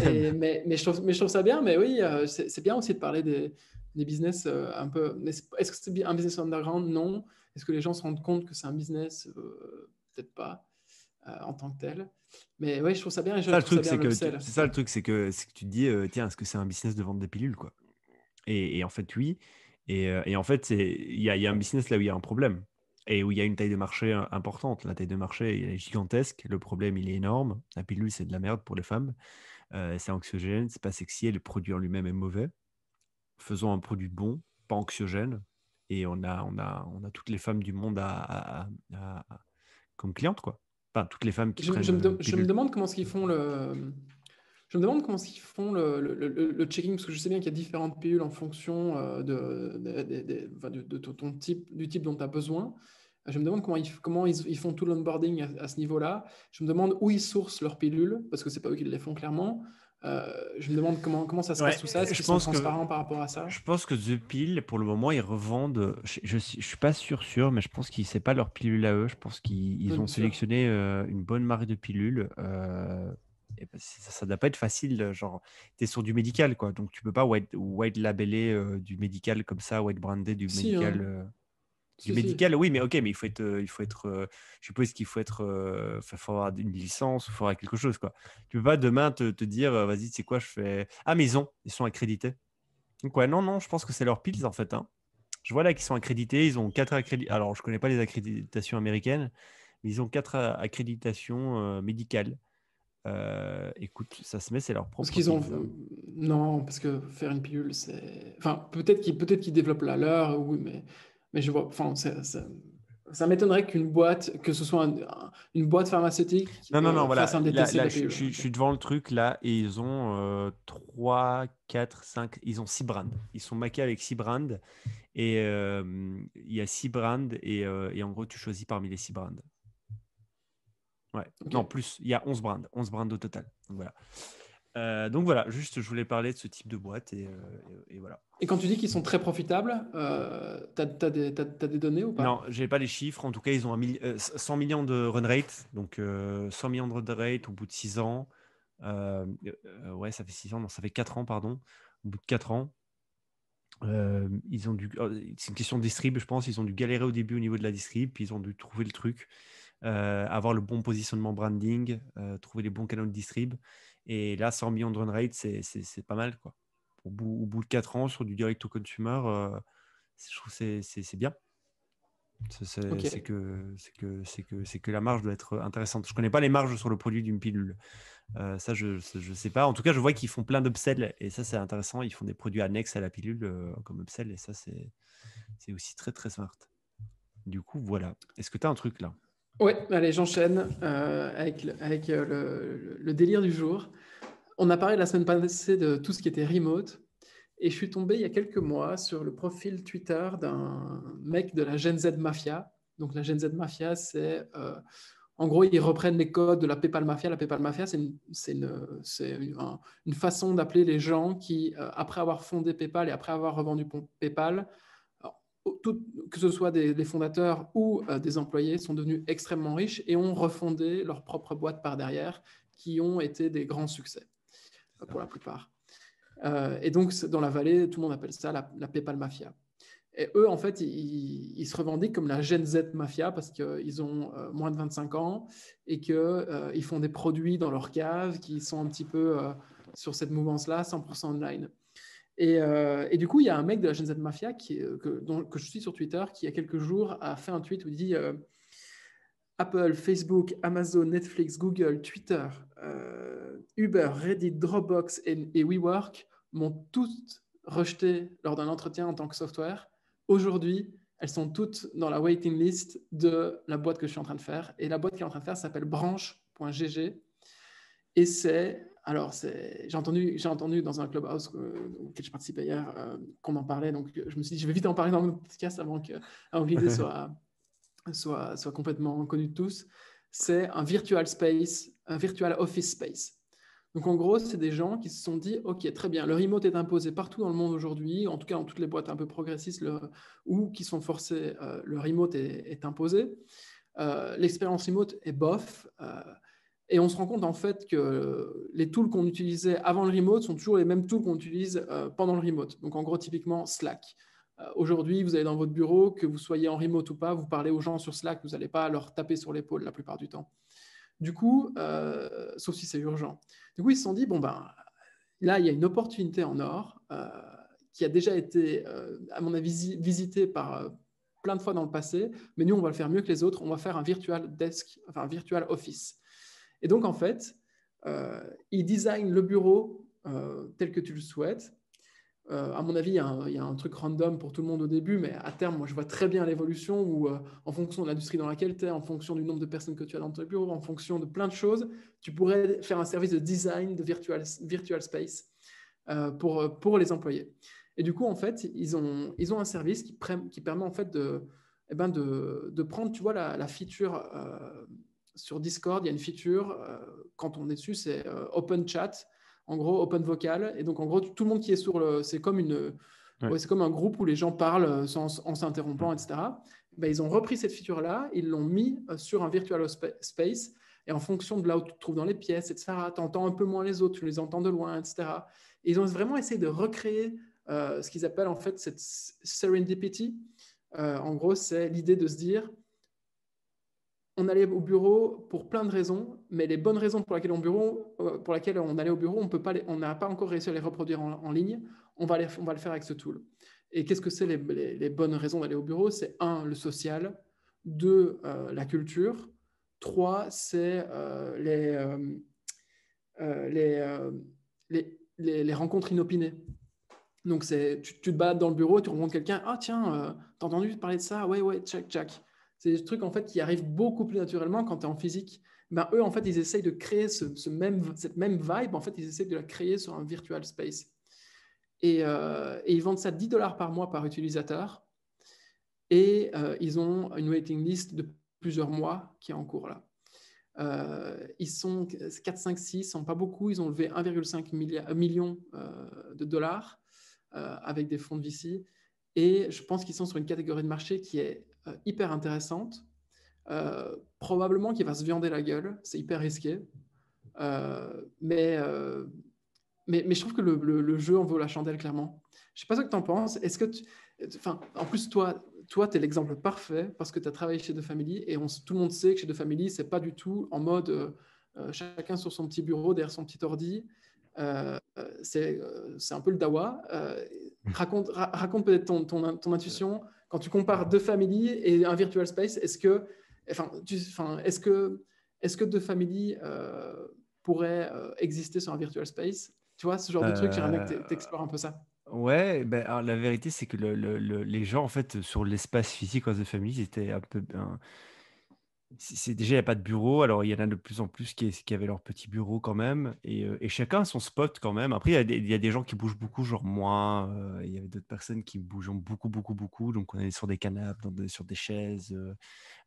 La même. Mais je trouve ça bien. Mais oui, c'est bien aussi de parler des business un peu. Est-ce que c'est un business underground? Non. Est-ce que les gens se rendent compte que c'est un business? Peut-être pas en tant que tel. Mais oui, je trouve ça bien et je Ça, le trouve ça truc, bien c'est que l'upsell. c'est ça le truc, c'est que tu te dis, tiens, est-ce que c'est un business de vendre des pilules, quoi? Et en fait, oui. Et en fait, il y a un business là où il y a un problème et où il y a une taille de marché importante. La taille de marché elle est gigantesque. Le problème, il est énorme. La pilule, c'est de la merde pour les femmes. C'est anxiogène, c'est pas sexy et le produit en lui-même est mauvais. Faisons un produit bon, pas anxiogène. Et on a toutes les femmes du monde comme clientes, quoi. Enfin, toutes les femmes qui prennent Je me pilule. demande comment est-ce qu'ils font je me demande comment est-ce qu'ils font le checking, parce que je sais bien qu'il y a différentes pilules en fonction enfin, de ton type, du type dont tu as besoin. Je me demande comment ils font tout l'onboarding à ce niveau-là. Je me demande où ils sourcent leurs pilules, parce que c'est pas eux qui les font clairement. Je me demande comment ça se passe Ouais, tout ça. Est-ce je qu'ils sont pense que transparents par rapport à ça? Je pense que The Pill, pour le moment, ils revendent. Je suis pas sûr, mais je pense qu'ils c'est pas leur pilule à eux. Je pense qu'ils Bien ont sûr. sélectionné une bonne marque de pilules. Et ça doit pas être facile. Genre, tu es sur du médical, quoi. Donc, tu peux pas white labeller du médical comme ça, white brander du Si, hein. médical. Du Si, si. médical, oui, mais ok, mais il faut être. Je suppose qu'il faut être. Faut avoir une licence, il faut avoir quelque chose, quoi. Tu peux pas demain te dire, vas-y, tu sais quoi, je fais. Ah, mais ils sont accrédités. Donc ouais, non, je pense que c'est leurs piles en fait, hein. Je vois là qu'ils sont accrédités, ils ont 4 accréditations. Alors, je connais pas les accréditations américaines, mais ils ont 4 accréditations médicales. Écoute, ça se met, c'est leur Parce propre qu'ils ont. pilule, hein. Non, parce que faire une pilule, c'est. Enfin, peut-être qu'ils développent la leur, oui, mais je vois. Enfin, ça m'étonnerait qu'une boîte, que ce soit une boîte pharmaceutique, Non, non, non, fasse voilà. un Là, DTC de là, la je, pilule. je- je suis devant le truc, là, et ils ont 3, 4, 5, ils ont 6 brands. Ils sont maqués avec 6 brands, et il y a 6 brands, et en gros, tu choisis parmi les 6 brands. Ouais. Ok. Non, plus, il y a 11 brands au total. Donc voilà, juste, je voulais parler de ce type de boîte, et voilà. Et quand tu dis qu'ils sont très profitables, t'as des données ou pas? Non, j'ai pas les chiffres. En tout cas, ils ont 100 millions de run rate. Donc, 100 millions de run rate au bout de 6 ans. Ouais, ça fait 6 ans. Non, ça fait 4 ans, pardon. Au bout de 4 ans. C'est une question de distrib, je pense. Ils ont dû galérer au début au niveau de la distrib. Puis ils ont dû trouver le truc. Avoir le bon positionnement branding. Trouver les bons canaux de distrib. Et là, 100 millions de run rate, c'est pas mal, quoi. Au bout de 4 ans, sur du direct to consumer, je trouve que c'est bien. Ok. C'est que la marge doit être intéressante. Je connais pas les marges sur le produit d'une pilule. Ça, je sais pas. En tout cas, je vois qu'ils font plein d'upsell et ça, c'est intéressant. Ils font des produits annexes à la pilule comme upsell et ça, c'est aussi très, très smart. Du coup, voilà. Est-ce que tu as un truc là? Ouais, allez, j'enchaîne avec le délire du jour. On a parlé la semaine passée de tout ce qui était remote. Et je suis tombé il y a quelques mois sur le profil Twitter d'un mec de la Gen Z Mafia. Donc la Gen Z Mafia, en gros, ils reprennent les codes de la PayPal Mafia. La PayPal Mafia, c'est une façon d'appeler les gens qui, après avoir fondé PayPal et après avoir revendu PayPal, alors, que ce soit des fondateurs ou des employés, sont devenus extrêmement riches et ont refondé leur propre boîte par derrière, qui ont été des grands succès pour la plupart. Et donc, dans la vallée, tout le monde appelle ça la PayPal Mafia. Et eux, en fait, ils se revendiquent comme la Gen Z Mafia parce qu'ils ont moins de 25 ans et qu'ils font des produits dans leur cave qui sont un petit peu sur cette mouvance-là, 100% online. Et du coup, il y a un mec de la Gen Z Mafia que je suis sur Twitter qui, il y a quelques jours, a fait un tweet où il dit Apple, Facebook, Amazon, Netflix, Google, Twitter, Uber, Reddit, Dropbox et WeWork m'ont toutes rejeté lors d'un entretien en tant que software. Aujourd'hui, elles sont toutes dans la waiting list de la boîte que je suis en train de faire. Et la boîte qui est en train de faire s'appelle branche.gg. Et j'ai entendu dans un clubhouse auquel je participais hier qu'on en parlait. Donc, je me suis dit, je vais vite en parler dans mon podcast avant que l'idée soit complètement connu de tous. C'est un virtual space, un virtual office space. Donc en gros, c'est des gens qui se sont dit, ok, très bien, le remote est imposé partout dans le monde aujourd'hui, en tout cas dans toutes les boîtes un peu progressistes ou qui sont forcées, le remote est imposé. L'expérience remote est bof. Et on se rend compte en fait que les tools qu'on utilisait avant le remote sont toujours les mêmes tools qu'on utilise pendant le remote. Donc en gros, typiquement Slack. Aujourd'hui, vous allez dans votre bureau, que vous soyez en remote ou pas, vous parlez aux gens sur Slack, vous n'allez pas leur taper sur l'épaule la plupart du temps. Du coup, sauf si c'est urgent. Du coup, ils se sont dit, bon, ben, là, il y a une opportunité en or qui a déjà été, à mon avis, visitée par plein de fois dans le passé, mais nous, on va le faire mieux que les autres. On va faire un virtual desk, enfin un virtual office. Et donc, en fait, ils designent le bureau tel que tu le souhaites. À mon avis, il y a un truc random pour tout le monde au début, mais à terme, moi, je vois très bien l'évolution où, en fonction de l'industrie dans laquelle tu es, en fonction du nombre de personnes que tu as dans ton bureau, en fonction de plein de choses, tu pourrais faire un service de design de virtual space pour les employés. Et du coup, en fait, ils ont un service qui permet en fait de prendre, tu vois, la feature sur Discord. Il y a une feature, quand on est dessus, c'est Open Chat. En gros, open vocal. Et donc, en gros, tout le monde qui est sur c'est comme c'est comme un groupe où les gens parlent en s'interrompant, etc. Ben, ils ont repris cette feature-là, ils l'ont mis sur un virtual space. Et en fonction de là où tu te trouves dans les pièces, etc., tu entends un peu moins les autres, tu les entends de loin, etc. Et ils ont vraiment essayé de recréer ce qu'ils appellent en fait cette serendipity. En gros, c'est l'idée de se dire on allait au bureau pour plein de raisons, mais les bonnes raisons pour lesquelles on allait au bureau, on n'a pas encore réussi à les reproduire en ligne. On va le faire avec ce tool. Et qu'est-ce que c'est les bonnes raisons d'aller au bureau? C'est 1, le social, 2, la culture, 3, c'est les rencontres inopinées. Donc, tu te balades dans le bureau, tu rencontres quelqu'un. Ah, tiens, t'as entendu parler de ça? Ouais, check, check. C'est des trucs en fait qui arrivent beaucoup plus naturellement quand tu es en physique. Ben, eux, en fait, ils essayent de créer cette même vibe. En fait, ils essayent de la créer sur un virtual space. Et ils vendent ça $10 par mois par utilisateur. Et ils ont une waiting list de plusieurs mois qui est en cours là. Ils sont 4, 5, 6, ils ne sont pas beaucoup. Ils ont levé 1,5 million de dollars avec des fonds de VC. Et je pense qu'ils sont sur une catégorie de marché qui est hyper intéressante. Probablement qu'il va se viander la gueule. C'est hyper risqué. Mais je trouve que le jeu en vaut la chandelle, clairement. Je ne sais pas ce que tu en penses. En plus, toi tu es l'exemple parfait parce que tu as travaillé chez The Family et tout le monde sait que chez The Family, ce n'est pas du tout en mode chacun sur son petit bureau, derrière son petit ordi. C'est un peu le dawa. Raconte peut-être ton intuition. Quand tu compares The Family et un virtual space, est-ce que The Family pourrait exister sur un virtual space? Tu vois, ce genre de truc, j'aimerais bien que tu explores un peu ça. Ouais, ben, alors, la vérité, c'est que les gens, en fait, sur l'espace physique dans The Family, ils étaient un peu. Déjà, il n'y a pas de bureau. Alors, il y en a de plus en plus qui avaient leur petit bureau quand même. Et chacun a son spot quand même. Après, il y a des gens qui bougent beaucoup, genre moi. Il y avait d'autres personnes qui bougent beaucoup, beaucoup, beaucoup. Donc, on est sur des canapes, sur des chaises.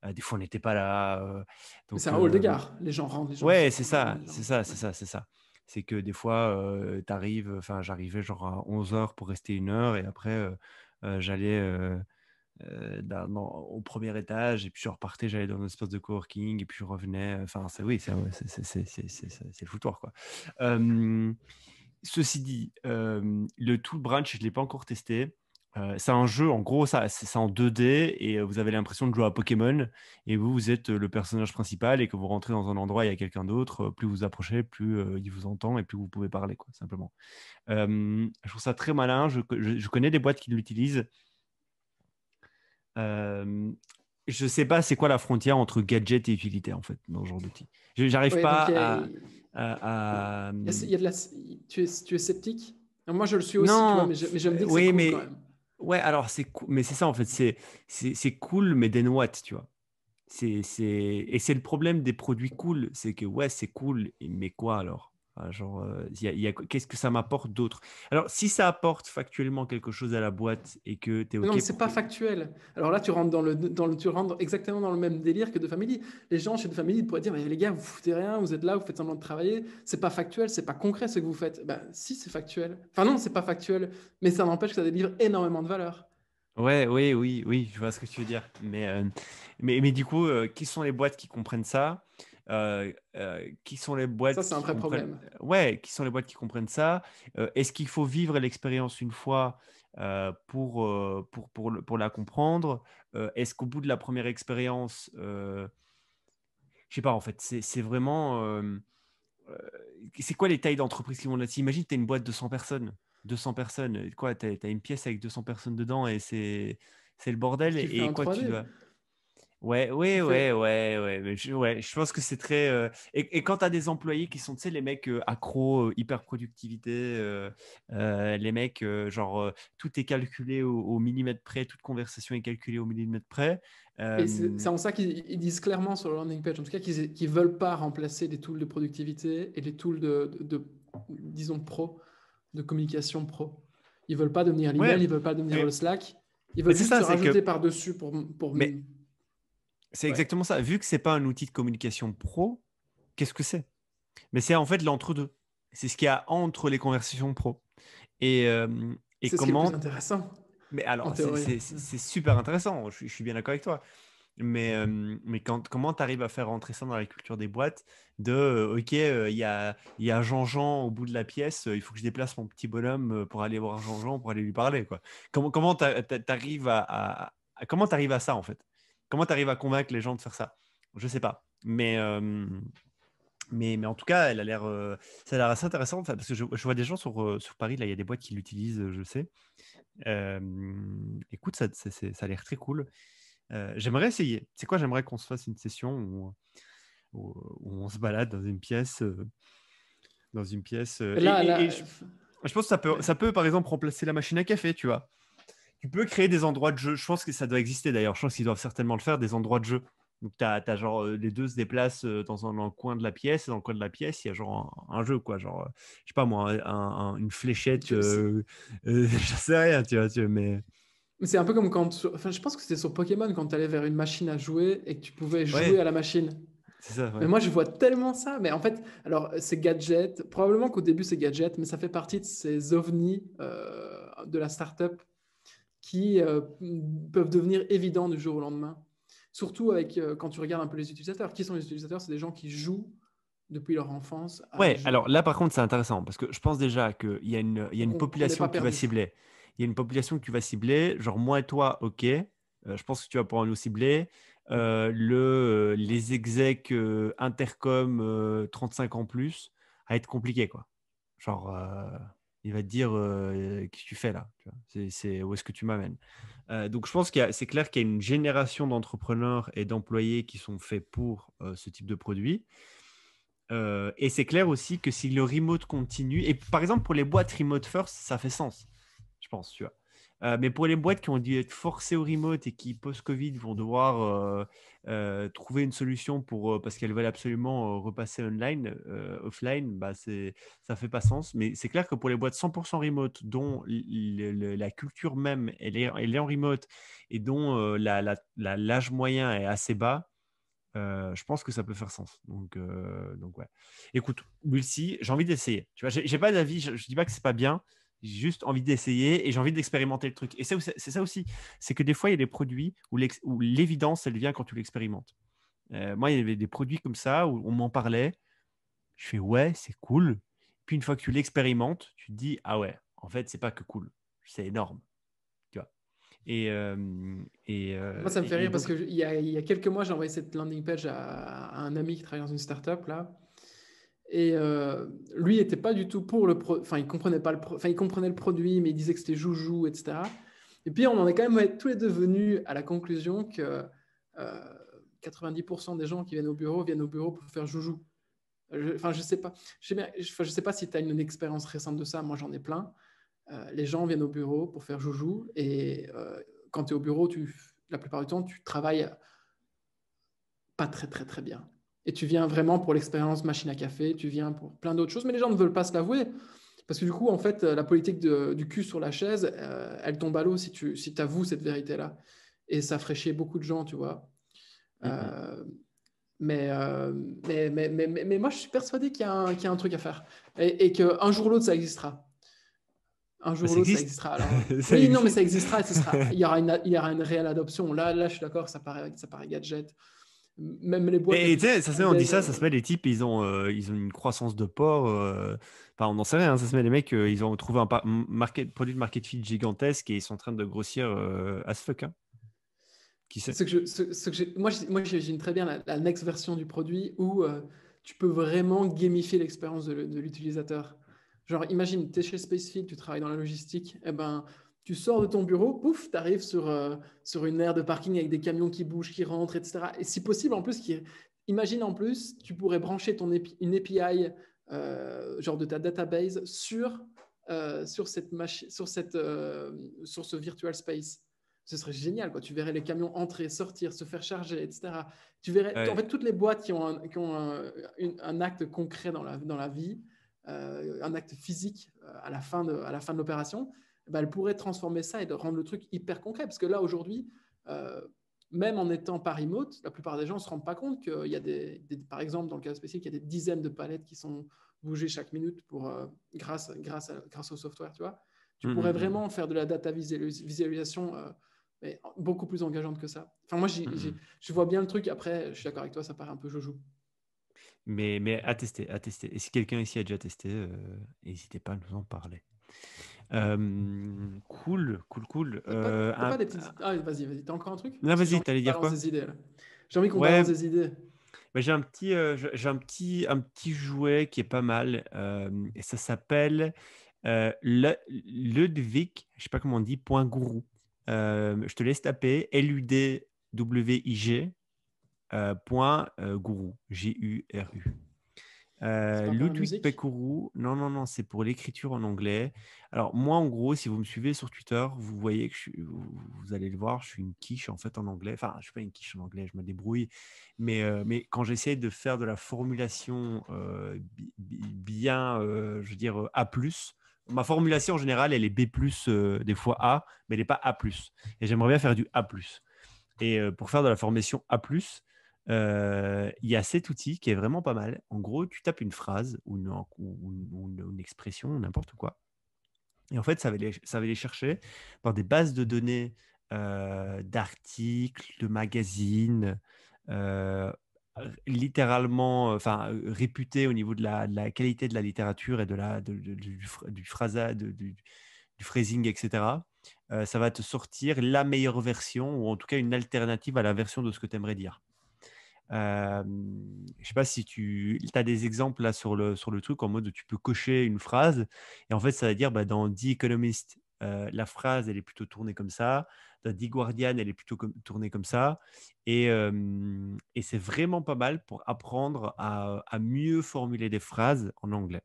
Des fois, on n'était pas là. Mais c'est Donc, un hall de gare. Les gens rentrent, les gens ouais, sortent. c'est ça, c'est ça, c'est ça, c'est ça. C'est que des fois, j'arrivais genre à 11 heures pour rester 1 heure et après, j'allais au premier étage et puis je repartais, j'allais dans un espace de coworking et puis je revenais. Enfin, oui, ouais, c'est le foutoir, quoi. Ceci dit, le Tool Branch, je ne l'ai pas encore testé. C'est un jeu, en gros, c'est en 2D et vous avez l'impression de jouer à Pokémon et vous êtes le personnage principal et que vous rentrez dans un endroit, il y a quelqu'un d'autre, plus vous approchez, plus il vous entend et plus vous pouvez parler, quoi, simplement. Je trouve ça très malin, je connais des boîtes qui l'utilisent. Je ne sais pas c'est quoi la frontière entre gadget et utilité, en fait, dans ce genre d'outil. J'arrive Oui, donc pas il y a de la... tu es sceptique? Alors, moi, je le suis aussi, tu vois, Non, mais je me dis que c'est oui, cool quand mais même. ouais, alors c'est cool, mais c'est ça en fait, c'est cool, mais then what, tu vois. Et c'est le problème des produits cool, c'est que ouais, c'est cool, mais quoi alors? Enfin, genre, qu'est-ce que ça m'apporte d'autre? Alors, si ça apporte factuellement quelque chose à la boîte et que tu es Non, mais OK c'est pour pas que. factuel. Alors là, tu rentres tu rentres exactement dans le même délire que de Family. Les gens chez de Family ils pourraient dire, mais les gars, vous foutez rien, vous êtes là, vous faites semblant de travailler. C'est pas factuel, c'est pas concret ce que vous faites. Ben, si, c'est factuel. Enfin non, c'est pas factuel, mais ça n'empêche que ça délivre énormément de valeur. Ouais, oui, oui, oui, je vois ce que tu veux dire. Mais du coup, qui sont les boîtes qui comprennent ça? Qui sont les Ça, boîtes c'est un qui vrai comprennent... problème. Ouais, qui sont les boîtes qui comprennent ça? Est-ce qu'il faut vivre l'expérience une fois pour la comprendre? Est-ce qu'au bout de la première expérience, je sais pas, en fait, c'est vraiment... euh, c'est quoi les tailles d'entreprise qui vont là-dessus? Imagine, tu as une boîte de 100 personnes. 200 personnes, quoi, tu as une pièce avec 200 personnes dedans et c'est le bordel. Tu fais Et un quoi, tu 3D. dois. Ouais, Tu ouais, ouais, fais... ouais, ouais. Ouais, je pense que c'est très. Et quand tu as des employés qui sont, tu sais, les mecs accros, hyper productivité, les mecs, tout est calculé au millimètre près, toute conversation est calculée au millimètre près. Et c'est Euh, en ça qu'ils disent clairement sur leur landing page, en tout cas, qu'ils veulent pas remplacer les tools de productivité et les tools disons, pro, de communication pro. Ils veulent pas devenir l'email, ouais, ils veulent pas devenir le mais, Slack. Ils mais veulent c'est juste ça, se c'est rajouter que. par-dessus pour... Mais c'est Ouais. exactement ça. Vu que c'est pas un outil de communication pro, qu'est-ce que c'est? Mais c'est en fait l'entre-deux. C'est ce qu'il y a entre les conversations pro. Et C'est ce qui est le plus comment. intéressant, Mais en alors, théorie. c'est super intéressant. Je suis bien d'accord avec toi. Mais comment tu arrives à faire rentrer ça dans la culture des boîtes OK, il y a Jean-Jean au bout de la pièce, il faut que je déplace mon petit bonhomme pour aller voir Jean-Jean, pour aller lui parler, quoi. Comment t'arrives comment t'arrives à ça, en fait? Comment t'arrives à convaincre les gens de faire ça? Je sais pas. Mais en tout cas, ça a l'air assez intéressant, enfin, parce que je vois des gens sur Paris, là, il y a des boîtes qui l'utilisent, je sais. Euh, Écoute, ça a l'air très cool. J'aimerais essayer. C'est quoi? J'aimerais qu'on se fasse une session où où on se balade dans une pièce. Là, Je pense que ça peut, par exemple, remplacer la machine à café, tu vois. Tu peux créer des endroits de jeu. Je pense que ça doit exister d'ailleurs. Je pense qu'ils doivent certainement le faire, des endroits de jeu. Donc, t'as genre les deux se déplacent dans un coin de la pièce. Et dans le coin de la pièce, il y a genre un jeu, quoi. Genre, je sais pas moi, une fléchette. J'en sais rien, mais mais c'est un peu comme quand, enfin, je pense que c'était sur Pokémon quand tu allais vers une machine à jouer et que tu pouvais jouer ouais, à la machine. c'est ça, Mais ouais. moi, je vois tellement ça. Mais en fait, alors, c'est gadget. Probablement qu'au début, c'est gadget, mais ça fait partie de ces ovnis de la startup qui peuvent devenir évidents du jour au lendemain. Surtout avec, quand tu regardes un peu les utilisateurs. Qui sont les utilisateurs? C'est des gens qui jouent depuis leur enfance à des Ouais, jeux. alors là, par contre, c'est intéressant parce que je pense déjà qu'il y a une Donc, on n'est population pas que tu vas perdu. cibler. Il y a une population que tu vas cibler, genre moi et toi, ok. Je pense que tu vas pouvoir nous cibler. Les execs intercom 35 ans plus, à être compliqué, quoi. Genre, il va te dire qu'est-ce que tu fais là, tu vois, où est-ce que tu m'amènes. Donc, je pense c'est clair qu'il y a une génération d'entrepreneurs et d'employés qui sont faits pour ce type de produit. Et c'est clair aussi que si le remote continue, et par exemple pour les boîtes remote first, ça fait sens, je pense, tu vois. Mais pour les boîtes qui ont dû être forcées au remote et qui, post-Covid, vont devoir trouver une solution parce qu'elles veulent absolument repasser offline, bah ça fait pas sens. Mais c'est clair que pour les boîtes 100% remote, dont la culture même, elle est en remote et dont l'âge moyen est assez bas, je pense que ça peut faire sens. Donc ouais. Écoute, Mulsi, j'ai envie d'essayer. Tu vois, j'ai pas d'avis. Je dis pas que c'est pas bien. J'ai juste envie d'essayer et j'ai envie d'expérimenter le truc. Et c'est ça aussi. C'est que des fois, il y a des produits où l'évidence, elle vient quand tu l'expérimentes. Moi, il y avait des produits comme ça où on m'en parlait. Je fais ouais, c'est cool. Puis une fois que tu l'expérimentes, tu te dis ah ouais, en fait, c'est pas que cool. C'est énorme. Tu vois. Et, euh, Moi, ça me fait et rire parce donc, qu'il y a quelques mois, j'ai envoyé cette landing page à un ami qui travaille dans une startup là. Et lui n'était pas du tout pour enfin, il comprenait pas enfin, il comprenait le produit, mais il disait que c'était joujou, etc. Et puis, on en est quand même tous les deux venus à la conclusion que 90% des gens qui viennent au bureau pour faire joujou. Enfin, je sais pas. Je sais pas si tu as une expérience récente de ça. Moi, j'en ai plein. Les gens viennent au bureau pour faire joujou. Et quand tu es au bureau, la plupart du temps, tu travailles pas très, très, très bien. Et tu viens vraiment pour l'expérience machine à café, tu viens pour plein d'autres choses, mais les gens ne veulent pas se l'avouer. Parce que du coup, en fait, la politique du cul sur la chaise, elle tombe à l'eau si tu avoues cette vérité-là. Et ça ferait chier beaucoup de gens, tu vois. Euh, mais moi, je suis persuadé qu'il y a un truc à faire. Et qu'un jour ou l'autre, ça existera. Un bah, jour ou ça l'autre, ça existe. existera. Alors, Ça oui, non, mais ça existe. existera et il y aura une réelle adoption. Là, je suis d'accord, ça paraît gadget. Même les boîtes les Et plus tu sais, ça se met, on dit dead, ça se met les types, ils ont une croissance de porc. Enfin, on n'en sait rien, hein, ça se met les mecs, ils ont trouvé un produit de market fit gigantesque et ils sont en train de grossir as fuck. Hein. Qui sait? moi, j'imagine très bien la next version du produit où tu peux vraiment gamifier l'expérience de l'utilisateur. Genre, imagine, tu es chez Spacefield, tu travailles dans la logistique, et ben, tu sors de ton bureau, pouf, tu arrives sur une aire de parking avec des camions qui bougent, qui rentrent, etc. Et si possible, en plus, imagine en plus, tu pourrais brancher une API genre de ta database sur cette machine, sur ce virtual space. Ce serait génial, quoi. Tu verrais les camions entrer, sortir, se faire charger, etc. Tu verrais, en Ouais. fait, toutes les boîtes qui ont un acte concret dans la vie, un acte physique à la fin de l'opération, bah, elles pourraient transformer ça et de rendre le truc hyper concret. Parce que là, aujourd'hui, même en étant pas remote, la plupart des gens ne se rendent pas compte qu'il y a par exemple, dans le cas spécifique, il y a des dizaines de palettes qui sont bougées chaque minute grâce au software, tu vois. Tu pourrais Mm. vraiment faire de la data visualisation mais beaucoup plus engageante que ça. Enfin, moi, Mm. je vois bien le truc. Après, je suis d'accord avec toi, ça paraît un peu joujou. Mais à tester, à tester. Et si quelqu'un ici a déjà testé, n'hésitez pas à nous en parler. Cool. T'as pas des petites... Ah, vas-y, t'as encore un truc? Là, Parce que j'ai vas-y, envie t'allais qu'on dire balance quoi? des idées, là. J'ai envie qu'on balance Ouais, des idées. bah, un petit jouet qui est pas mal. Et ça s'appelle Ludwig, je sais pas comment on dit, point gourou. Je te laisse taper Ludwig. .guru, G-U-R-U. C'est pas pour la Ludwig musique? Pekuru, non, c'est pour l'écriture en anglais. Alors, moi, en gros, si vous me suivez sur Twitter, vous voyez que vous allez le voir, je suis une quiche en fait en anglais. Enfin, je ne suis pas une quiche en anglais, je me débrouille. Mais quand j'essaie de faire de la formulation bien, je veux dire, A, ma formulation en général, elle est B, des fois A, mais elle n'est pas A. Et j'aimerais bien faire du A. Et pour faire de la formation A+, il y a cet outil qui est vraiment pas mal. En gros, tu tapes une phrase ou une expression, n'importe quoi. Et en fait, ça va les chercher dans des bases de données d'articles, de magazines, euh, littéralement, réputées au niveau de la qualité de la littérature et du phrasing, etc. Ça va te sortir la meilleure version ou en tout cas une alternative à la version de ce que tu aimerais dire. Je ne sais pas si tu as des exemples là sur le truc en mode tu peux cocher une phrase et en fait ça va dire dans The Economist, la phrase elle est plutôt tournée comme ça, dans The Guardian elle est plutôt tournée comme ça et c'est vraiment pas mal pour apprendre à mieux formuler des phrases en anglais.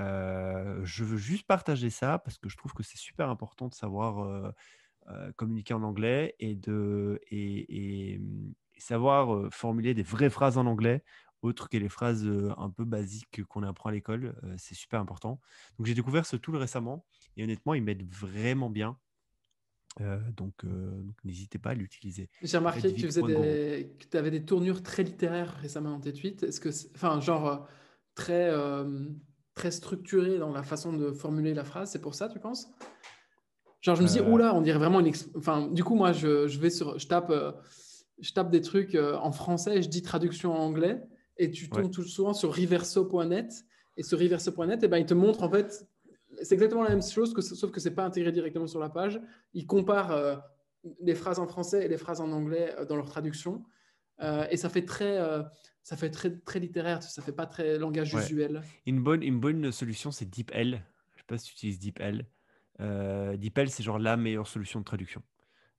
Je veux juste partager ça parce que je trouve que c'est super important de savoir communiquer en anglais et savoir formuler des vraies phrases en anglais, autres que les phrases un peu basiques qu'on apprend à l'école. C'est super important. Donc, j'ai découvert ce tool récemment et honnêtement, il m'aide vraiment bien. Donc, n'hésitez pas à l'utiliser. J'ai remarqué que Ludwig.guru. tu avais des tournures très littéraires récemment dans tes tweets. Est-ce que enfin, genre très, très structuré dans la façon de formuler la phrase, c'est pour ça, tu penses? Genre, je me dis, Euh, oula, on dirait vraiment enfin, du coup, moi, je tape des trucs en français et je dis traduction en anglais et tu ouais. tombes tout souvent sur reverso.net et ce reverso.net, il te montre en fait, c'est exactement la même chose, sauf que c'est pas intégré directement sur la page. Il compare les phrases en français et les phrases en anglais dans leur traduction et ça fait très littéraire, ça fait pas très langage Ouais. usuel. Une bonne solution, c'est DeepL. Je sais pas si tu utilises DeepL. DeepL, c'est genre la meilleure solution de traduction.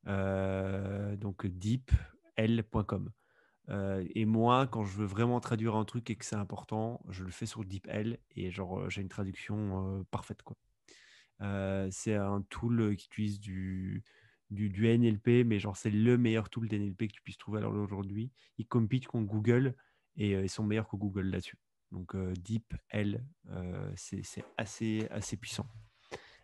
Donc deepl.com. Et moi, quand je veux vraiment traduire un truc et que c'est important, je le fais sur DeepL et genre j'ai une traduction parfaite quoi. C'est un tool qui utilise du NLP, mais genre c'est le meilleur tool d'NLP que tu puisses trouver à l'heure d'aujourd'hui. Ils compitent contre Google et ils sont meilleurs que Google là-dessus. Donc DeepL, c'est assez puissant.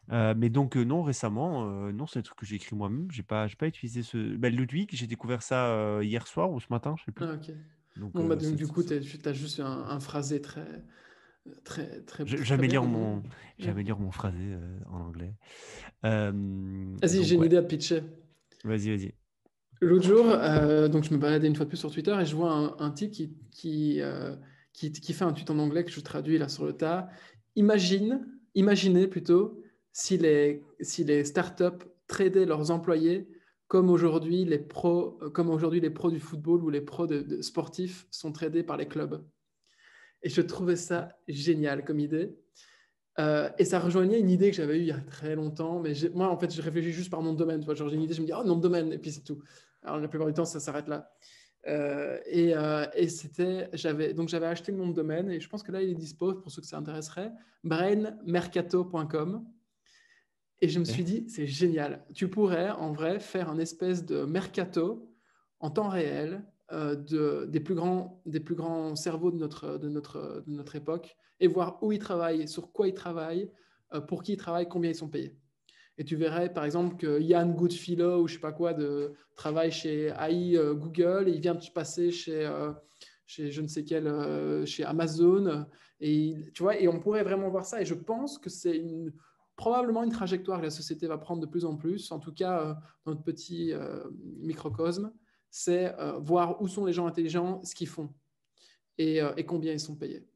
Mais donc non, récemment, non, c'est un truc que j'ai écrit moi-même. J'ai pas utilisé ce. Ludwig, j'ai découvert ça hier soir ou ce matin, je sais plus. Ah, ok. Donc Bon, bah, donc, du coup, tu as juste un phrasé très bien. j'améliore Quoi. mon, Ouais. j'améliore mon phrasé en anglais. Vas-y, j'ai Donc une ouais, idée à te pitcher. vas-y. L'autre jour, donc je me baladais une fois de plus sur Twitter et je vois un type qui fait un tweet en anglais que je traduis là sur le tas. Imaginez plutôt si les startups tradaient leurs employés comme aujourd'hui les pros du football ou les pros de sportifs sont tradés par les clubs. Et je trouvais ça génial comme idée. Et ça rejoignait une idée que j'avais eue il y a très longtemps, mais moi, en fait, je réfléchis juste par nom de domaine. Tu vois, genre, j'ai une idée, je me dis, oh, nom de domaine, et puis c'est tout. Alors, la plupart du temps, ça s'arrête là. Donc, j'avais acheté le nom de domaine, et je pense que là, il est dispo pour ceux que ça intéresserait, brainmercato.com. Et je me suis Ok. dit, c'est génial. Tu pourrais, en vrai, faire un espèce de mercato en temps réel des plus grands cerveaux de notre époque et voir où ils travaillent, sur quoi ils travaillent, pour qui ils travaillent, combien ils sont payés. Et tu verrais, par exemple, que Yann Goodfellow ou je sais pas quoi travaille chez AI Google et il vient de passer chez je ne sais quel, chez Amazon. Et, tu vois, et on pourrait vraiment voir ça. Et je pense que c'est probablement une trajectoire que la société va prendre de plus en plus, en tout cas dans notre petit microcosme, c'est voir où sont les gens intelligents, ce qu'ils font et combien ils sont payés.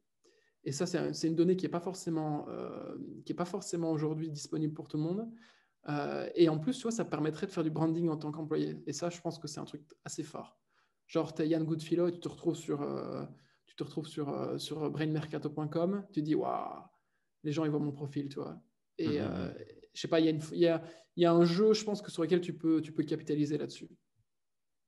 Et ça, c'est une donnée qui n'est pas forcément aujourd'hui disponible pour tout le monde. Et en plus, tu vois, ça permettrait de faire du branding en tant qu'employé. Et ça, je pense que c'est un truc assez fort. Genre, tu es Yann Goodfellow et tu te retrouves sur brainmercato.com. Tu dis, waouh, les gens, ils voient mon profil, tu vois. Et Mm. je sais pas, il y a un jeu, je pense, sur lequel tu peux capitaliser là-dessus.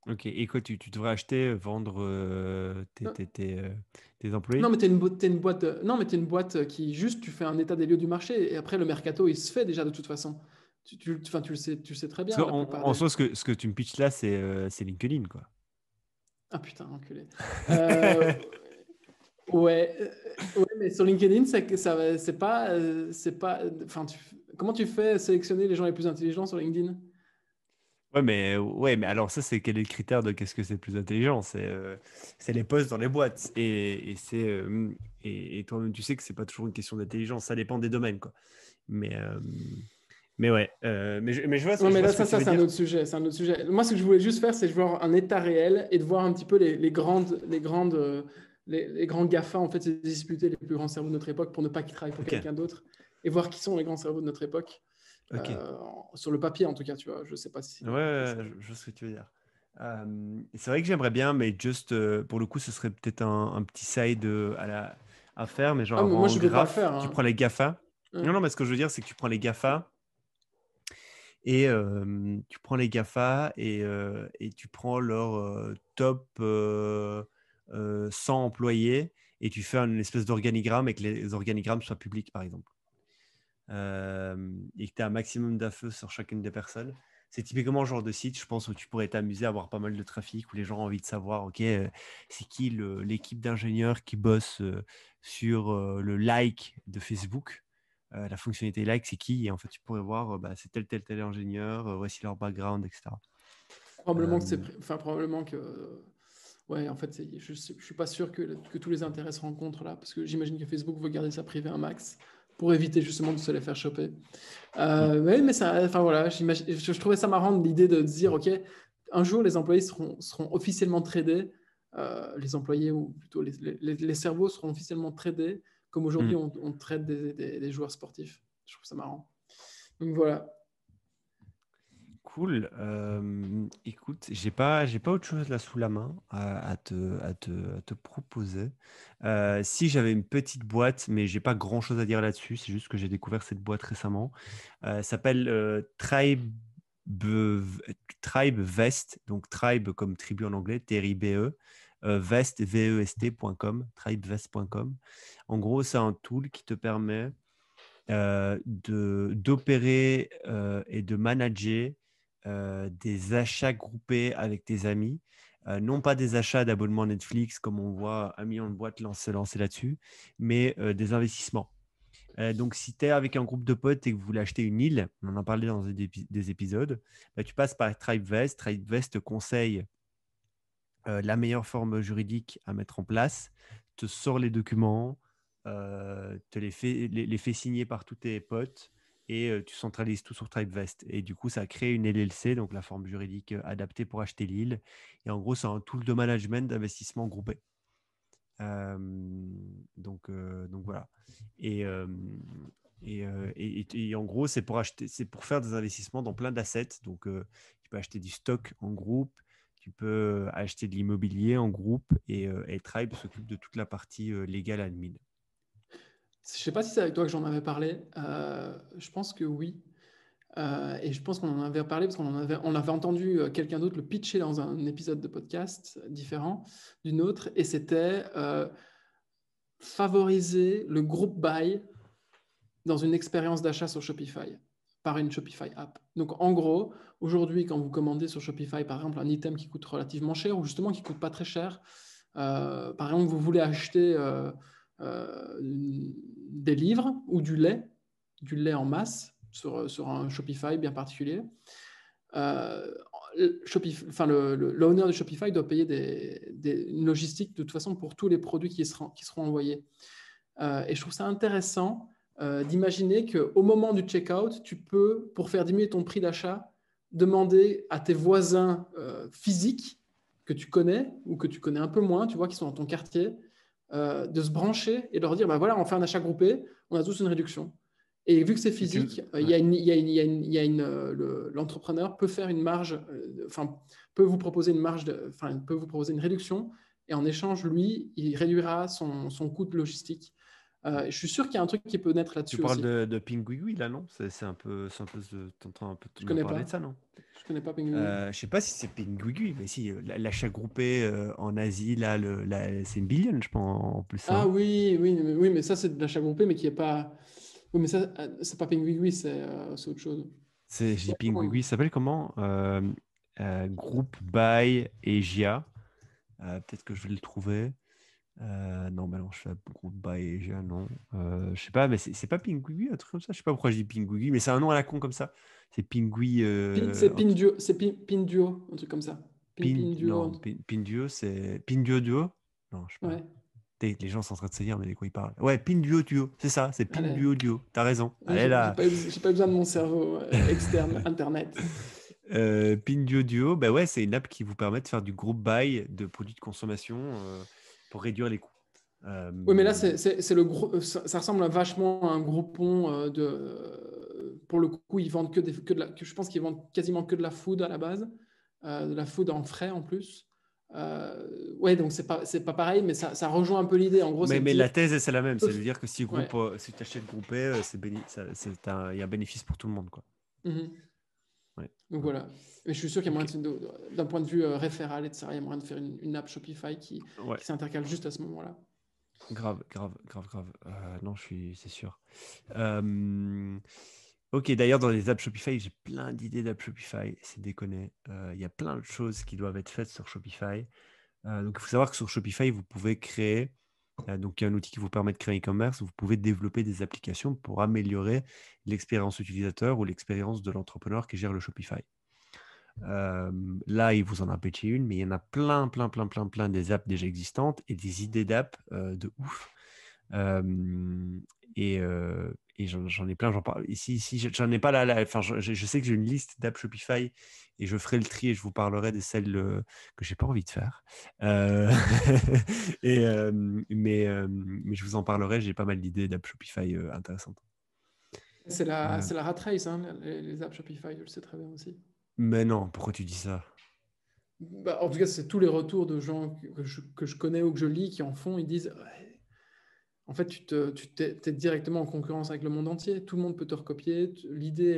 Ok. Et quoi, tu devrais acheter, vendre tes employés? Non, mais t'es une boîte, non, mais t'es une boîte qui juste, tu fais un état des lieux du marché et après le mercato, il se fait déjà de toute façon. Enfin, tu le sais très Parce bien, la qu'en plupart en des soi, gens. ce que tu me pitches là, c'est LinkedIn, quoi. Ah putain, enculé. Euh, ouais, ouais, mais sur LinkedIn, c'est pas, enfin, comment tu fais sélectionner les gens les plus intelligents sur LinkedIn? Ouais, mais alors ça, c'est quel est le critère de qu'est-ce que c'est le plus intelligent? C'est les postes dans les boîtes. Et toi-même, tu sais que c'est pas toujours une question d'intelligence. Ça dépend des domaines, quoi. Mais, euh, mais ouais. Mais Ouais, je mais vois là, ce que tu ça, veux c'est un dire. autre sujet. C'est un autre sujet. Moi, ce que je voulais juste faire, c'est de voir un état réel et de voir un petit peu les grands GAFA, en fait, se disputer les plus grands cerveaux de notre époque pour ne pas qu'ils travaillent pour Ok. quelqu'un d'autre et voir qui sont les grands cerveaux de notre époque. Ok. Sur le papier, en tout cas, tu vois. Je sais pas si. Ouais, ouais, je vois ce que tu veux dire. C'est vrai que j'aimerais bien, mais juste pour le coup, ce serait peut-être un petit side à faire, mais genre Ah, mais avoir moi, en je veux pas le graphe, faire, tu hein. prends les GAFA. Ouais. Non, non, mais ce que je veux dire, c'est que tu prends les GAFA et et tu prends leur top 100 employés et tu fais une espèce d'organigramme et que les organigrammes soient publics, par exemple. Et que tu as un maximum d'infos sur chacune des personnes. C'est typiquement le genre de site, je pense, où tu pourrais t'amuser à avoir pas mal de trafic, où les gens ont envie de savoir, OK, c'est qui l'équipe d'ingénieurs qui bosse sur le like de Facebook. La fonctionnalité like, c'est qui? Et en fait, tu pourrais voir, bah, c'est tel ingénieur, voici leur background, etc. Probablement que Euh, enfin, probablement que. Ouais, en fait, je suis pas sûr que tous les intérêts se rencontrent là, parce que j'imagine que Facebook veut garder ça privé un max pour éviter justement de se les faire choper. mm, Ouais, mais ça, enfin voilà, je trouvais ça marrant de l'idée de dire, OK, un jour les employés seront officiellement tradés, les employés ou plutôt les cerveaux seront officiellement tradés, comme aujourd'hui mm. on traite des joueurs sportifs. Je trouve ça marrant. Donc voilà. Cool. Écoute, j'ai pas autre chose là sous la main à te proposer. Si j'avais une petite boîte, mais j'ai pas grand-chose à dire là-dessus, c'est juste que j'ai découvert cette boîte récemment. Ça s'appelle Tribe Vest, donc Tribe comme tribu en anglais, T-R-I-B-E, Vest, V-E-S-T.com, tribevest.com. En gros, c'est un tool qui te permet d'opérer et de manager des achats groupés avec tes amis. Non pas des achats d'abonnement Netflix comme on voit un million de boîtes se lancer là-dessus, mais des investissements. Donc, si tu es avec un groupe de potes et que vous voulez acheter une île, on en a parlé dans des épisodes, bah, tu passes par TribeVest. TribeVest te conseille la meilleure forme juridique à mettre en place, te sort les documents, te les fait signer par tous tes potes et tu centralises tout sur TribeVest. Et du coup, ça crée une LLC, donc la forme juridique adaptée pour acheter l'île. Et en gros, c'est un tool de management d'investissement groupé. Euh, donc voilà. Et, euh, et en gros, c'est pour faire des investissements dans plein d'assets. Donc, tu peux acheter du stock en groupe, tu peux acheter de l'immobilier en groupe et Tribe s'occupe de toute la partie légale admin. Je sais pas si c'est avec toi que j'en avais parlé. Je pense que oui. Et je pense qu'on en avait parlé parce on avait entendu quelqu'un d'autre le pitcher dans un épisode de podcast différent d'une autre. Et c'était favoriser le groupe buy dans une expérience d'achat sur Shopify par une Shopify app. Donc en gros, aujourd'hui, quand vous commandez sur Shopify, par exemple, un item qui coûte relativement cher ou justement qui coûte pas très cher, par exemple, vous voulez acheter des livres ou du lait en masse sur un Shopify bien particulier. Euh, enfin, l'owner de Shopify doit payer une logistique de toute façon pour tous les produits qui seront envoyés. Et je trouve ça intéressant d'imaginer qu'au moment du checkout, tu peux, pour faire diminuer ton prix d'achat, demander à tes voisins physiques que tu connais ou que tu connais un peu moins, tu vois, qui sont dans ton quartier, de se brancher et de leur dire, bah voilà, on fait un achat groupé, on a tous une réduction. Et vu que c'est physique, Ouais. l'entrepreneur peut faire une marge, enfin, peut vous proposer une marge, enfin, peut vous proposer une réduction, et en échange, lui, il réduira son coût de logistique Je suis sûr qu'il y a un truc qui peut naître Tu là-dessus parles aussi. de Pingui, là, non? C'est un peu, t'entends un peu Je me connais parler pas. de ça, non? Je connais pas Penguin. Je sais pas si c'est Pingui, mais si, l'achat groupé en Asie, là, c'est une billion, je pense, en plus. Ah Hein. oui, oui, oui, mais ça, c'est de l'achat groupé, mais qui est pas. Oui, mais ça, c'est pas Penguin, c'est autre chose. Je dis Ouais, Pingui, ça s'appelle comment? Groupe by Asia. Peut-être que je vais le trouver. Non, bah non, je fais groupe by Asia, non. Je sais pas, mais c'est pas Pingui, un truc comme ça. Je sais pas pourquoi je dis Pingui, mais c'est un nom à la con comme ça. C'est Pingui. C'est Pinduo, Pinduo, un truc comme ça. Pinduo. Non, Pinduo, c'est Pinduo Duo. Non, je sais pas. Ouais, Les gens sont en train de se dire, mais de quoi ils parlent? Ouais, Pinduo Duo, c'est ça, c'est allez. Pinduo Duo. T'as raison. Allez là. J'ai pas besoin de mon cerveau externe, Internet. Pinduo Duo, bah ouais, c'est une app qui vous permet de faire du group buy de produits de consommation pour réduire les coûts. Oui, mais là, c'est le gros, ça ressemble vachement à un Groupon pour le coup, ils vendent je pense qu'ils vendent quasiment que de la food à la base, de la food en frais en plus. Ouais, donc c'est pas pareil, mais ça rejoint un peu l'idée. En gros, c'est de Mais dire, la thèse, c'est la même. C'est de dire que ouais. si tu achètes groupé, il y a un bénéfice pour tout le monde, quoi. Mhm. Ouais. Donc voilà. Mais je suis sûr qu'il y a Ok. moyen d'un point de vue référal, etc., il y a moyen de faire une app Shopify qui Ouais. s'intercale juste à ce moment-là. Grave. Non, c'est sûr. Ok, d'ailleurs, dans les apps Shopify, j'ai plein d'idées d'apps Shopify. C'est déconné. Il y a plein de choses qui doivent être faites sur Shopify. Donc, il faut savoir que sur Shopify, vous pouvez créer. Donc, il y a un outil qui vous permet de créer un e-commerce. Vous pouvez développer des applications pour améliorer l'expérience utilisateur ou l'expérience de l'entrepreneur qui gère le Shopify. Là, il vous en a pitché une, mais il y en a plein des apps déjà existantes et des idées d'apps de ouf. Et j'en ai plein, j'en parle. Ici, j'en ai pas là. Enfin, je sais que j'ai une liste d'apps Shopify et je ferai le tri et je vous parlerai de celles que j'ai pas envie de faire. Euh, mais je vous en parlerai. J'ai pas mal d'idées d'apps Shopify intéressantes. Euh, C'est la rat race, hein, les apps Shopify, je le sais très bien aussi. mais non, pourquoi tu dis ça? Bah, en tout cas, c'est tous les retours de gens que je connais ou que je lis qui en font. Ils disent, ouais, en fait, t'es directement en concurrence avec le monde entier. Tout le monde peut te recopier. L'idée,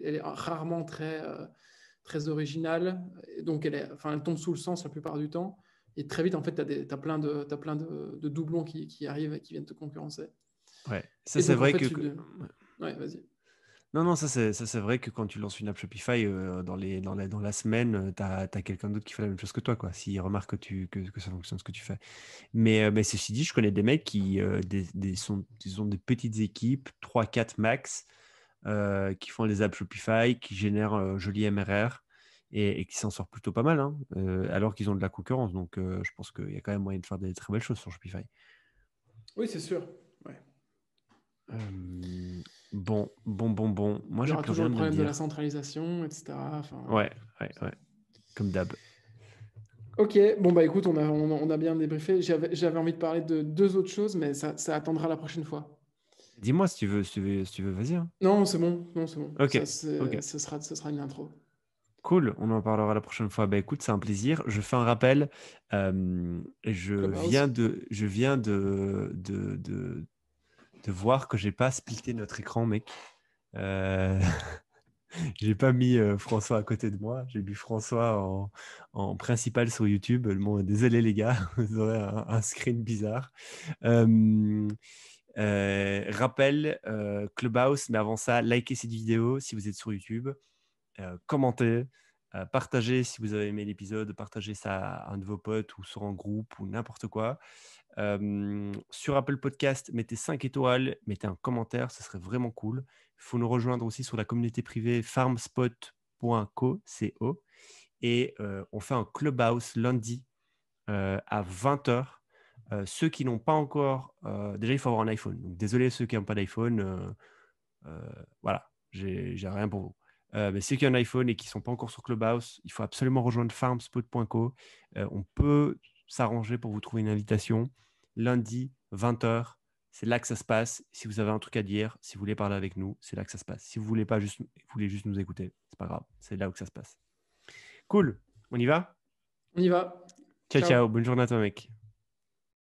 elle est rarement très originale. Et donc, elle tombe sous le sens la plupart du temps. Et très vite, en fait, t'as plein de doublons qui arrivent et qui viennent te concurrencer. Ouais, ça Et c'est donc, en vrai fait, que. ouais, vas-y. Non, ça c'est vrai que quand tu lances une app Shopify, dans la semaine, tu as quelqu'un d'autre qui fait la même chose que toi, quoi, s'il remarque que ça fonctionne ce que tu fais. Mais ceci dit, je connais des mecs qui ils ont des petites équipes, 3-4 max, qui font des apps Shopify, qui génèrent un joli MRR et qui s'en sortent plutôt pas mal, hein, alors qu'ils ont de la concurrence. Donc je pense qu'il y a quand même moyen de faire des très belles choses sur Shopify. Oui, c'est sûr. Ouais. Bon. Moi, Il y j'ai aura plus toujours rien le de me problème de la dire. centralisation, etc. Enfin, Ouais, comme d'hab. ok, bon bah écoute, on a bien débriefé. J'avais envie de parler de deux autres choses, mais ça attendra la prochaine fois. Dis-moi si tu veux, vas-y. Hein. Non, c'est bon, non, c'est bon. Ok, ok. Ce sera une intro. Cool, on en parlera la prochaine fois. Bah écoute, c'est un plaisir. Je fais un rappel. Clubhouse. Je viens de voir que j'ai pas splitté notre écran, mec. Euh, j'ai pas mis François à côté de moi. J'ai mis François en principal sur YouTube. Bon, désolé les gars, vous aurez un screen bizarre. Euh, Rappel, Clubhouse, mais avant ça, likez cette vidéo si vous êtes sur YouTube. Commentez, partagez si vous avez aimé l'épisode, partagez ça à un de vos potes ou sur un groupe ou n'importe quoi. Sur Apple Podcast, mettez 5 étoiles, mettez un commentaire, ce serait vraiment cool. Il faut nous rejoindre aussi sur la communauté privée farmspot.co et on fait un Clubhouse lundi à 20h. Ceux qui n'ont pas encore, déjà il faut avoir un iPhone. Donc, désolé ceux qui n'ont pas d'iPhone, voilà, j'ai rien pour vous. Mais ceux qui ont un iPhone et qui ne sont pas encore sur Clubhouse, il faut absolument rejoindre farmspot.co. On peut s'arranger pour vous trouver une invitation. Lundi, 20h, c'est là que ça se passe. Si vous avez un truc à dire, si vous voulez parler avec nous, c'est là que ça se passe. Si vous voulez pas juste, vous voulez juste nous écouter, c'est pas grave. C'est là où que ça se passe. Cool. On y va? On y va. Ciao, Ciao. ciao. Bonne journée à toi, mec.